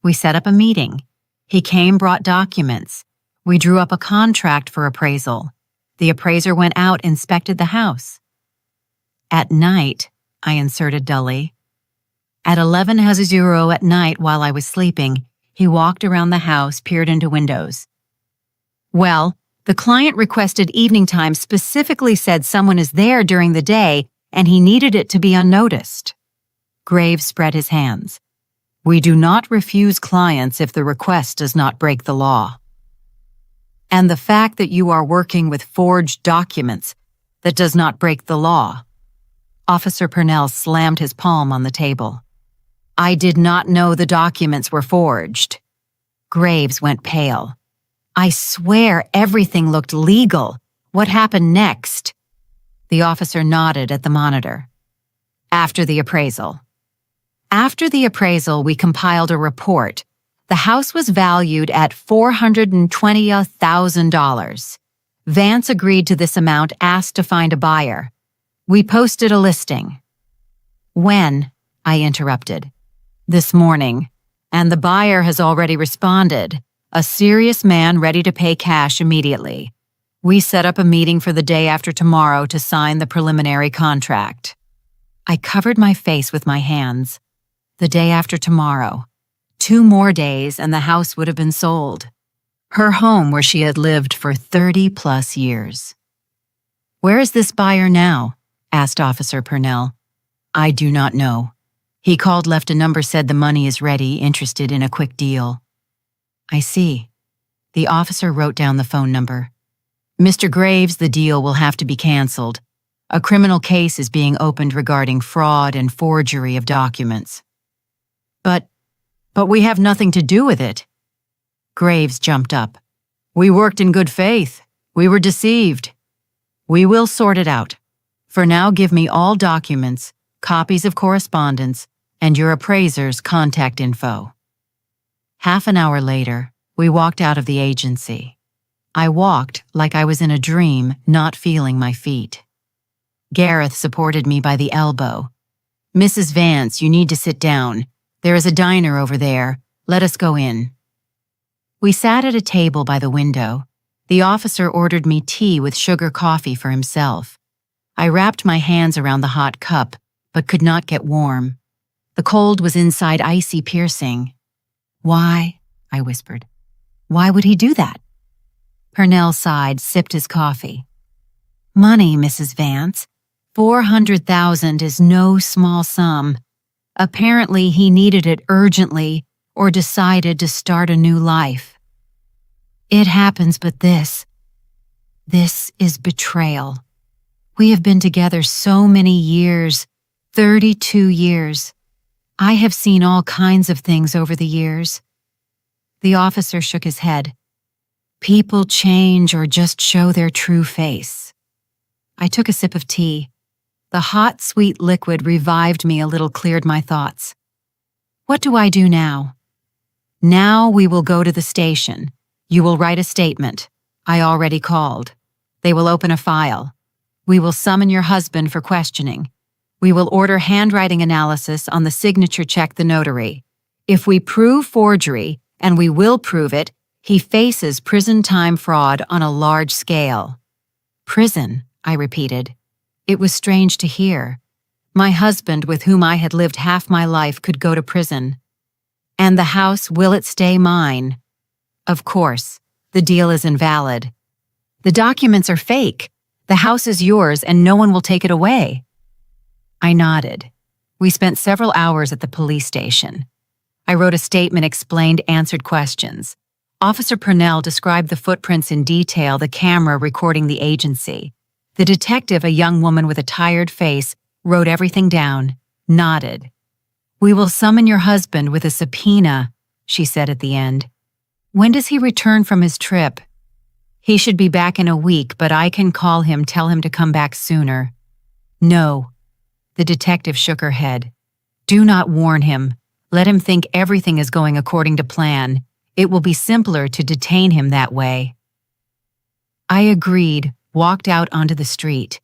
Speaker 1: We set up a meeting. He came, brought documents. We drew up a contract for appraisal. The appraiser went out, inspected the house. At night, I inserted dully. At 11:00 at night, while I was sleeping, he walked around the house, peered into windows. Well, the client requested evening time, specifically said someone is there during the day, and he needed it to be unnoticed. Graves spread his hands. We do not refuse clients if the request does not break the law. And the fact that you are working with forged documents, that does not break the law. Officer Purnell slammed his palm on the table. I did not know the documents were forged. Graves went pale. I swear everything looked legal. What happened next? The officer nodded at the monitor. After the appraisal. After the appraisal, we compiled a report. The house was valued at $420,000. Vance agreed to this amount, asked to find a buyer. We posted a listing. When? I interrupted. This morning. And the buyer has already responded. A serious man ready to pay cash immediately. We set up a meeting for the day after tomorrow to sign the preliminary contract. I covered my face with my hands. The day after tomorrow. 2 more days and the house would have been sold. Her home where she had lived for 30+ years. Where is this buyer now? Asked Officer Purnell. I do not know. He called, left a number, said the money is ready, interested in a quick deal. I see. The officer wrote down the phone number. Mr. Graves, the deal will have to be canceled. A criminal case is being opened regarding fraud and forgery of documents. But we have nothing to do with it. Graves jumped up. We worked in good faith. We were deceived. We will sort it out. For now, give me all documents, copies of correspondence, and your appraiser's contact info. Half an hour later, we walked out of the agency. I walked like I was in a dream, not feeling my feet. Gareth supported me by the elbow. Mrs. Vance, you need to sit down. There is a diner over there. Let us go in. We sat at a table by the window. The officer ordered me tea with sugar coffee for himself. I wrapped my hands around the hot cup, but could not get warm. The cold was inside icy piercing. Why? I whispered. Why would he do that? Purnell sighed, sipped his coffee. Money, Mrs. Vance. 400,000 is no small sum. Apparently he needed it urgently or decided to start a new life. It happens, but this is betrayal. We have been together so many years, 32 years. I have seen all kinds of things over the years. The officer shook his head. People change or just show their true face. I took a sip of tea. The hot, sweet liquid revived me a little, cleared my thoughts. What do I do now? Now we will go to the station. You will write a statement. I already called. They will open a file. We will summon your husband for questioning. We will order handwriting analysis on the signature check the notary. If we prove forgery, and we will prove it, he faces prison time fraud on a large scale. Prison, I repeated. It was strange to hear. My husband, with whom I had lived half my life, could go to prison. And the house, will it stay mine? Of course, the deal is invalid. The documents are fake. The house is yours and no one will take it away. I nodded. We spent several hours at the police station. I wrote a statement, explained, answered questions. Officer Purnell described the footprints in detail, the camera recording the agency. The detective, a young woman with a tired face, wrote everything down, nodded. We will summon your husband with a subpoena, she said at the end. When does he return from his trip? He should be back in a week, but I can call him, tell him to come back sooner. No. The detective shook her head. Do not warn him. Let him think everything is going according to plan. It will be simpler to detain him that way. I agreed, walked out onto the street.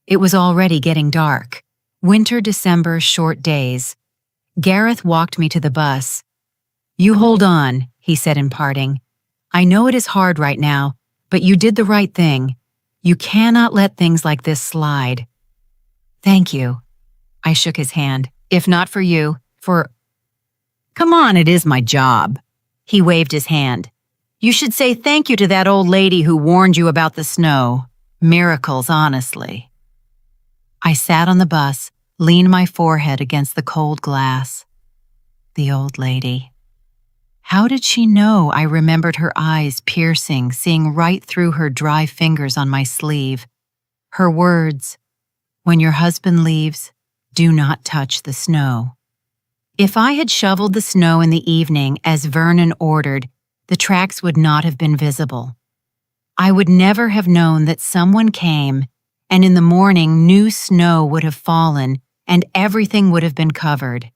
Speaker 1: It was already getting dark. Winter, December, short days. Gareth walked me to the bus. You hold on, he said in parting. I know it is hard right now, but you did the right thing. You cannot let things like this slide. Thank you. I shook his hand. If not for you, for... Come on, it is my job. He waved his hand. You should say thank you to that old lady who warned you about the snow. Miracles, honestly. I sat on the bus, leaned my forehead against the cold glass. The old lady. How did she know I remembered her eyes piercing, seeing right through her dry fingers on my sleeve? Her words, when your husband leaves, do not touch the snow. If I had shoveled the snow in the evening as Vernon ordered, the tracks would not have been visible. I would never have known that someone came, and in the morning new snow would have fallen and everything would have been covered.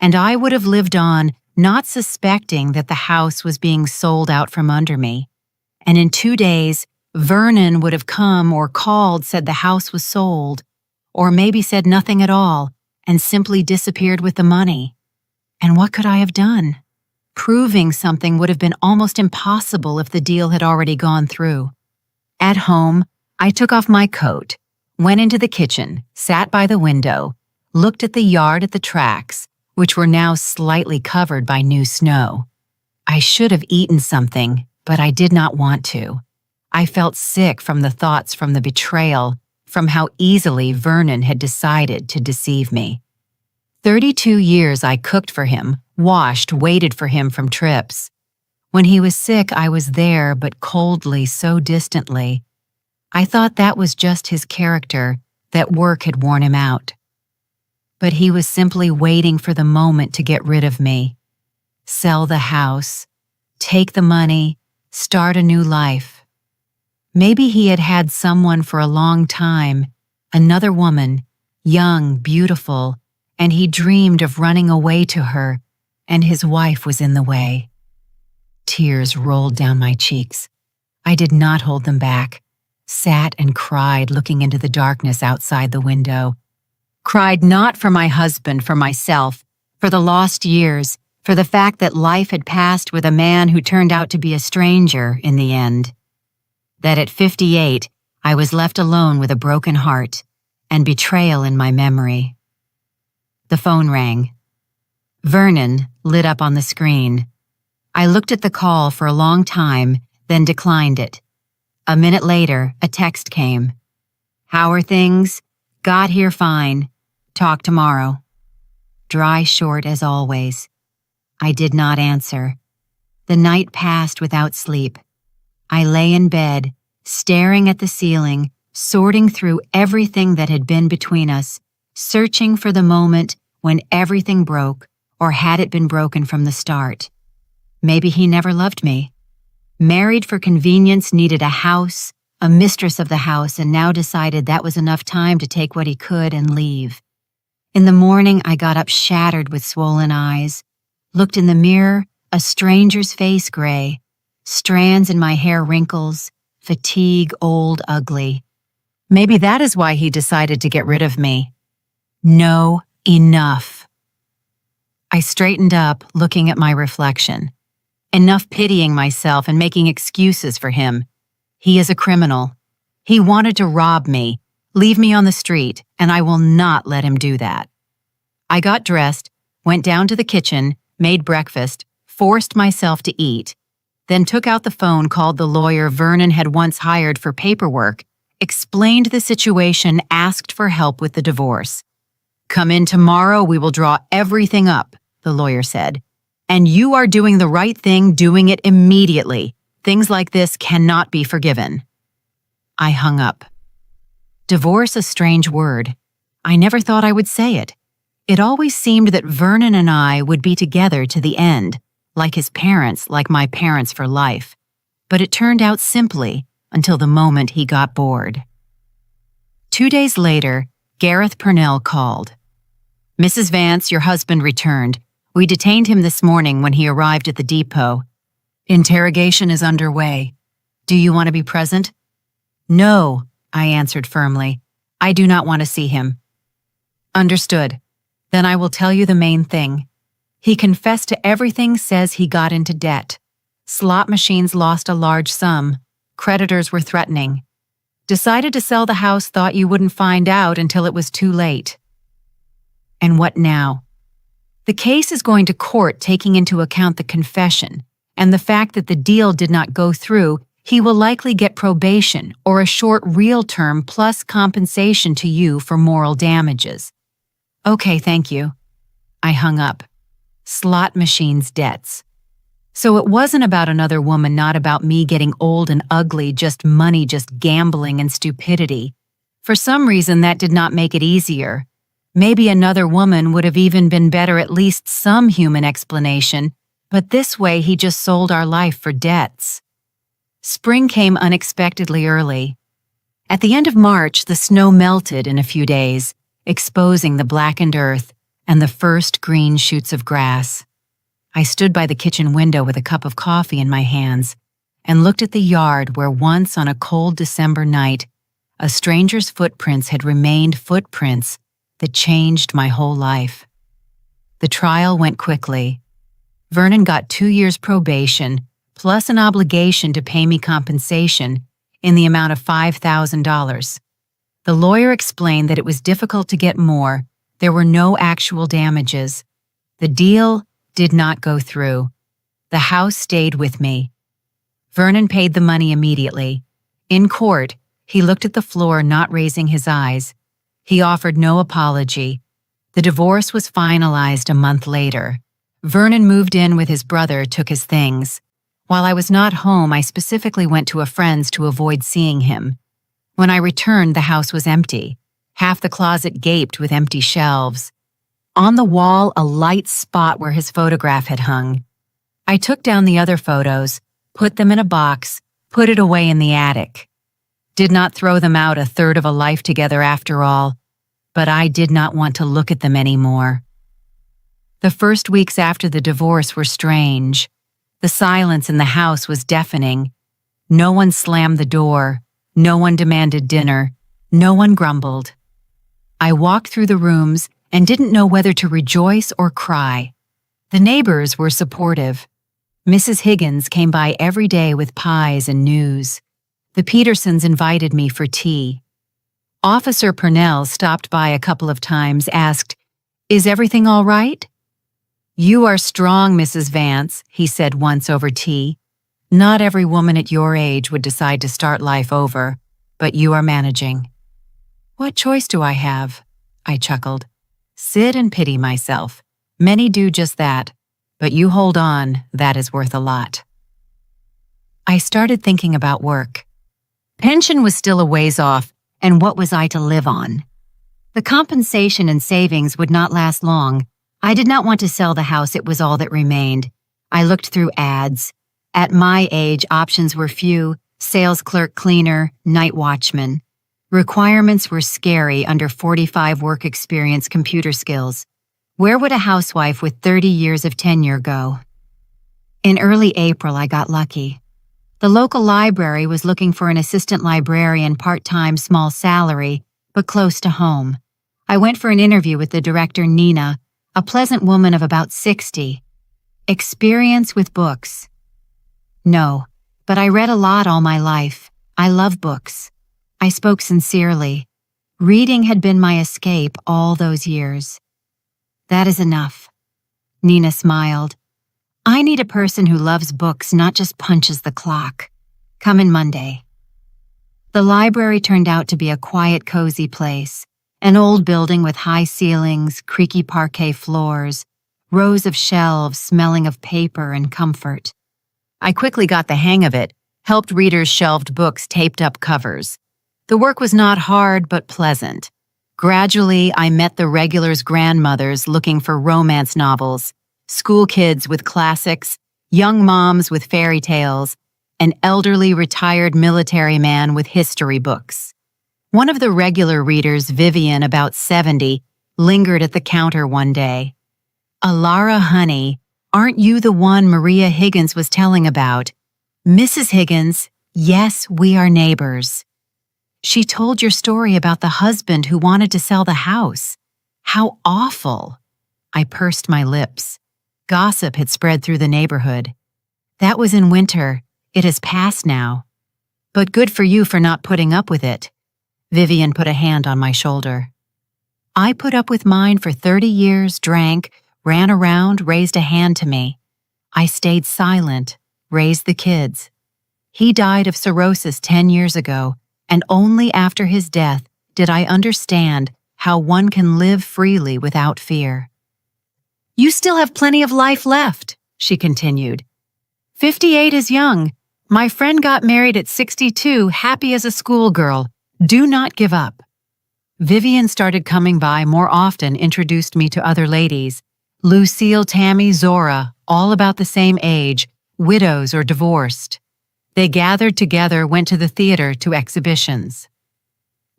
Speaker 1: And I would have lived on, not suspecting that the house was being sold out from under me. And in 2 days, Vernon would have come or called, said the house was sold, or maybe said nothing at all and simply disappeared with the money. And what could I have done? Proving something would have been almost impossible if the deal had already gone through. At home, I took off my coat, went into the kitchen, sat by the window, looked at the yard at the tracks, which were now slightly covered by new snow. I should have eaten something, but I did not want to. I felt sick from the thoughts from the betrayal, from how easily Vernon had decided to deceive me. 32 years I cooked for him, washed, waited for him from trips. When he was sick, I was there, but coldly, so distantly. I thought that was just his character, that work had worn him out. But he was simply waiting for the moment to get rid of me. Sell the house, take the money, start a new life. Maybe he had had someone for a long time, another woman, young, beautiful, and he dreamed of running away to her, and his wife was in the way. Tears rolled down my cheeks. I did not hold them back, sat and cried looking into the darkness outside the window. Cried not for my husband, for myself, for the lost years, for the fact that life had passed with a man who turned out to be a stranger in the end. That at 58, I was left alone with a broken heart and betrayal in my memory. The phone rang. Vernon lit up on the screen. I looked at the call for a long time, then declined it. A minute later, a text came. "How are things? Got here fine. Talk tomorrow." Dry short as always. I did not answer. The night passed without sleep. I lay in bed, staring at the ceiling, sorting through everything that had been between us, searching for the moment when everything broke, or had it been broken from the start. Maybe he never loved me. Married for convenience, needed a house, a mistress of the house, and now decided that was enough time to take what he could and leave. In the morning, I got up shattered with swollen eyes, looked in the mirror, a stranger's face gray, strands in my hair wrinkles, fatigue old ugly. Maybe that is why he decided to get rid of me. No, enough. I straightened up, looking at my reflection. Enough pitying myself and making excuses for him. He is a criminal. He wanted to rob me, leave me on the street, and I will not let him do that. I got dressed, went down to the kitchen, made breakfast, forced myself to eat, then took out the phone, called the lawyer Vernon had once hired for paperwork, explained the situation, asked for help with the divorce. "Come in tomorrow, we will draw everything up," the lawyer said. "And you are doing the right thing, doing it immediately. Things like this cannot be forgiven." I hung up. Divorce, a strange word. I never thought I would say it. It always seemed that Vernon and I would be together to the end, like his parents, like my parents for life. But it turned out simply until the moment he got bored. 2 days later, Gareth Purnell called. "Mrs. Vance, your husband returned. We detained him this morning when he arrived at the depot. Interrogation is underway. Do you want to be present?" "No," I answered firmly. "I do not want to see him." "Understood. Then I will tell you the main thing. He confessed to everything, says he got into debt. Slot machines lost a large sum. Creditors were threatening. Decided to sell the house, thought you wouldn't find out until it was too late." "And what now?" "The case is going to court, taking into account the confession and the fact that the deal did not go through. He will likely get probation or a short real term plus compensation to you for moral damages." "Okay, thank you." I hung up. Slot machines debts. So it wasn't about another woman, not about me getting old and ugly, just money, just gambling and stupidity. For some reason, that did not make it easier. Maybe another woman would have even been better, at least some human explanation, but this way he just sold our life for debts. Spring came unexpectedly early. At the end of March, the snow melted in a few days, exposing the blackened earth and the first green shoots of grass. I stood by the kitchen window with a cup of coffee in my hands and looked at the yard where once on a cold December night, a stranger's footprints had remained footprints that changed my whole life. The trial went quickly. Vernon got 2 years probation, plus an obligation to pay me compensation in the amount of $5,000. The lawyer explained that it was difficult to get more. There were no actual damages. The deal did not go through. The house stayed with me. Vernon paid the money immediately. In court, he looked at the floor, not raising his eyes. He offered no apology. The divorce was finalized a month later. Vernon moved in with his brother, took his things. While I was not home, I specifically went to a friend's to avoid seeing him. When I returned, the house was empty. Half the closet gaped with empty shelves. On the wall, a light spot where his photograph had hung. I took down the other photos, put them in a box, put it away in the attic. Did not throw them out a third of a life together after all, but I did not want to look at them anymore. The first weeks after the divorce were strange. The silence in the house was deafening. No one slammed the door. No one demanded dinner. No one grumbled. I walked through the rooms and didn't know whether to rejoice or cry. The neighbors were supportive. Mrs. Higgins came by every day with pies and news. The Petersons invited me for tea. Officer Purnell stopped by a couple of times, asked, "Is everything all right?" "You are strong, Mrs. Vance," he said once over tea. "Not every woman at your age would decide to start life over, but you are managing." "What choice do I have?" I chuckled. "Sit and pity myself. Many do just that, but you hold on, that is worth a lot." I started thinking about work. Pension was still a ways off, and what was I to live on? The compensation and savings would not last long. I did not want to sell the house, it was all that remained. I looked through ads. At my age, options were few: sales clerk, cleaner, night watchman. Requirements were scary: under 45 work experience, computer skills. Where would a housewife with 30 years of tenure go? In early April, I got lucky. The local library was looking for an assistant librarian, part-time, small salary, but close to home. I went for an interview with the director, Nina, a pleasant woman of about 60. Experience with books? No, but I read a lot all my life. I love books. I spoke sincerely. Reading had been my escape all those years. That is enough. Nina smiled. I need a person who loves books, not just punches the clock. Come in Monday. The library turned out to be a quiet, cozy place. An old building with high ceilings, creaky parquet floors, rows of shelves smelling of paper and comfort. I quickly got the hang of it, helped readers shelved books, taped up covers. The work was not hard, but pleasant. Gradually, I met the regulars' grandmothers looking for romance novels, school kids with classics, young moms with fairy tales, an elderly retired military man with history books. One of the regular readers, Vivian, about 70, lingered at the counter one day. "Alara, honey, aren't you the one Maria Higgins was telling about?" "Mrs. Higgins, yes, we are neighbors." "She told your story about the husband who wanted to sell the house. How awful." I pursed my lips. Gossip had spread through the neighborhood. "That was in winter. It has passed now. But good for you for not putting up with it." Vivian put a hand on my shoulder. I put up with mine for 30 years, drank, ran around, raised a hand to me. I stayed silent, raised the kids. He died of cirrhosis 10 years ago, and only after his death did I understand how one can live freely without fear. "You still have plenty of life left," she continued. 58 is young. My friend got married at 62, happy as a schoolgirl. Do not give up." Vivian started coming by more often, introduced me to other ladies. Lucille, Tammy, Zora, all about the same age, widows or divorced. They gathered together, went to the theater, to exhibitions.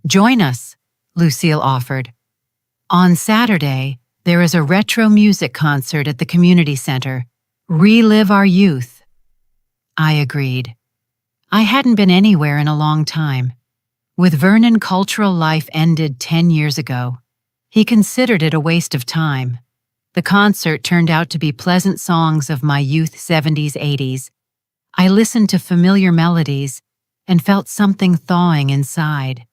Speaker 1: "Join us," Lucille offered. "On Saturday, there is a retro music concert at the community center. Relive our youth." I agreed. I hadn't been anywhere in a long time. With Vernon, cultural life ended 10 years ago. He considered it a waste of time. The concert turned out to be pleasant songs of my youth, 70s, 80s. I listened to familiar melodies and felt something thawing inside.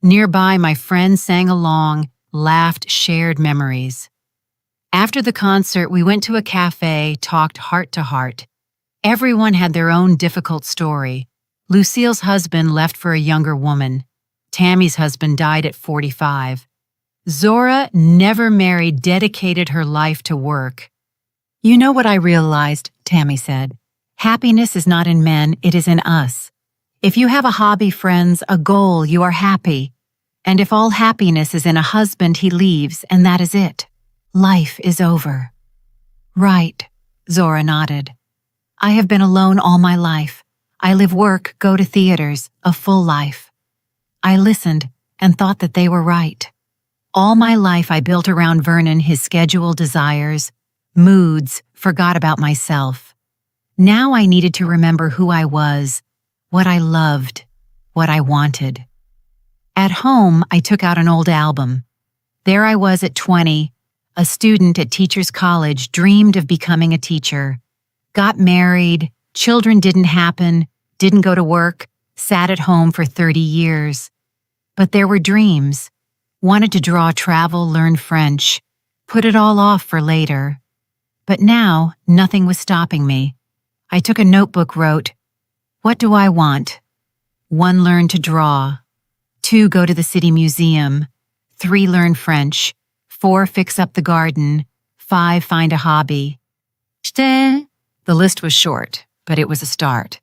Speaker 1: Nearby, my friends sang along, laughed, shared memories. After the concert, we went to a cafe, talked heart to heart. Everyone had their own difficult story. Lucille's husband left for a younger woman. Tammy's husband died at 45. Zora, never married, dedicated her life to work. "You know what I realized," Tammy said. "Happiness is not in men, it is in us. If you have a hobby, friends, a goal, you are happy. And if all happiness is in a husband, he leaves, and that is it. Life is over." "Right," Zora nodded. I have been alone all my life. I live, work, go to theaters, a full life. I listened and thought that they were right. All my life I built around Vernon, his schedule, desires, moods, forgot about myself. Now I needed to remember who I was, what I loved, what I wanted. At home, I took out an old album. There I was at 20, a student at Teachers College, dreamed of becoming a teacher. Got married, children didn't happen, didn't go to work, sat at home for 30 years. But there were dreams. Wanted to draw, travel, learn French. Put it all off for later. But now, nothing was stopping me. I took a notebook, wrote, "What do I want?" 1, learn to draw. 2, go to the city museum. 3, learn French. 4, fix up the garden. 5, find a hobby. The list was short, but it was a start.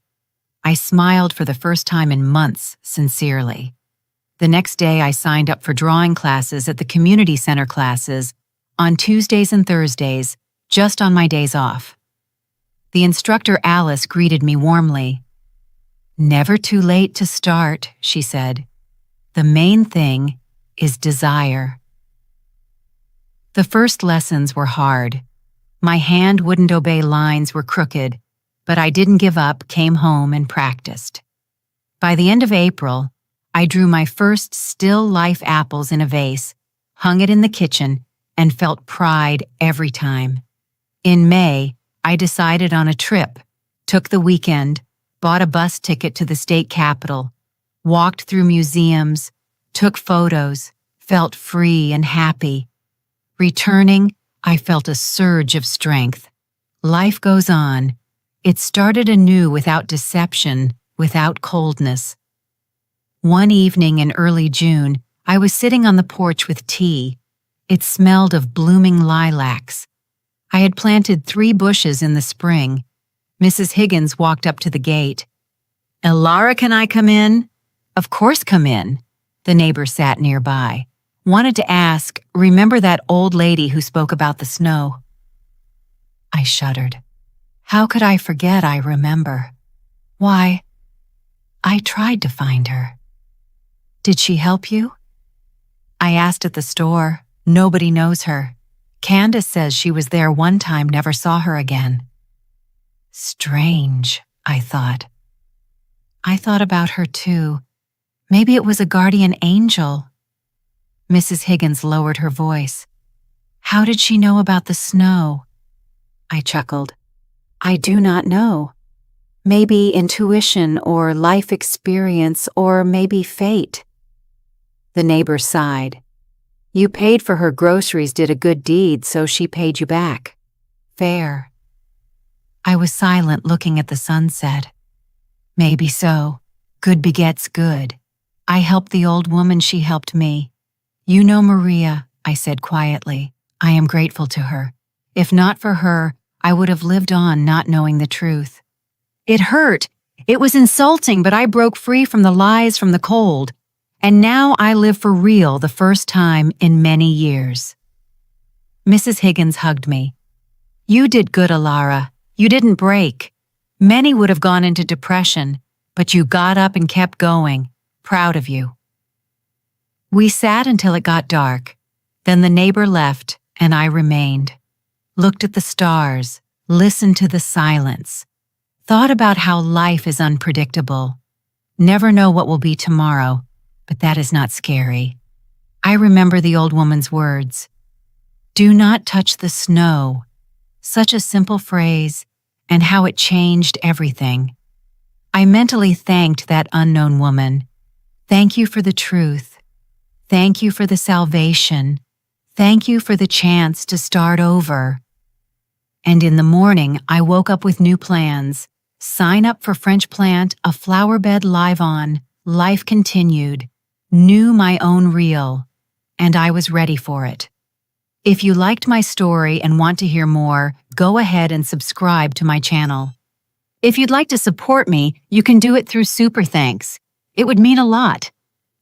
Speaker 1: I smiled for the first time in months, sincerely. The next day, I signed up for drawing classes at the community center classes on Tuesdays and Thursdays, just on my days off. The instructor, Alice, greeted me warmly. "Never too late to start," she said. "The main thing is desire." The first lessons were hard. My hand wouldn't obey, lines were crooked, but I didn't give up, came home and practiced. By the end of April, I drew my first still life apples in a vase, hung it in the kitchen, and felt pride every time. In May, I decided on a trip, took the weekend, bought a bus ticket to the state capitol, walked through museums, took photos, felt free and happy. Returning, I felt a surge of strength. Life goes on. It started anew, without deception, without coldness. One evening in early June, I was sitting on the porch with tea. It smelled of blooming lilacs. I had planted 3 bushes in the spring. Mrs. Higgins walked up to the gate. "Elara, can I come in?" "Of course, come in." The neighbor sat nearby. Wanted to ask, "Remember that old lady who spoke about the snow?" I shuddered. How could I forget? I remember. Why, I tried to find her. Did she help you? I asked at the store. Nobody knows her. Candace says she was there one time, never saw her again. Strange, I thought. I thought about her too. Maybe it was a guardian angel. Mrs. Higgins lowered her voice. How did she know about the snow? I chuckled. I do not know. Maybe intuition or life experience, or maybe fate. The neighbor sighed. You paid for her groceries, did a good deed, so she paid you back. Fair. I was silent, looking at the sunset. Maybe so. Good begets good. I helped the old woman, she helped me. You know Maria, I said quietly. I am grateful to her. If not for her, I would have lived on not knowing the truth. It hurt. It was insulting, but I broke free from the lies, from the cold. And now I live for real, the first time in many years. Mrs. Higgins hugged me. You did good, Elara. You didn't break. Many would have gone into depression, but you got up and kept going. Proud of you. We sat until it got dark. Then the neighbor left, and I remained. Looked at the stars, listened to the silence. Thought about how life is unpredictable. Never know what will be tomorrow, but that is not scary. I remember the old woman's words. Do not touch the snow. Such a simple phrase, and how it changed everything. I mentally thanked that unknown woman. Thank you for the truth. Thank you for the salvation. Thank you for the chance to start over. And in the morning, I woke up with new plans. Sign up for French Plant, a flower bed live on. Life continued. Knew my own reel. And I was ready for it. If you liked my story and want to hear more, go ahead and subscribe to my channel. If you'd like to support me, you can do it through Super Thanks. It would mean a lot.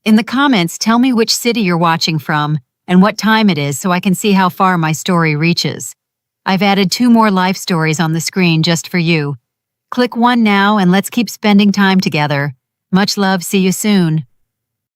Speaker 1: In the comments, tell me which city you're watching from and what time it is so I can see how far my story reaches. I've added 2 more life stories on the screen just for you. Click 1 now and let's keep spending time together. Much love, see you soon.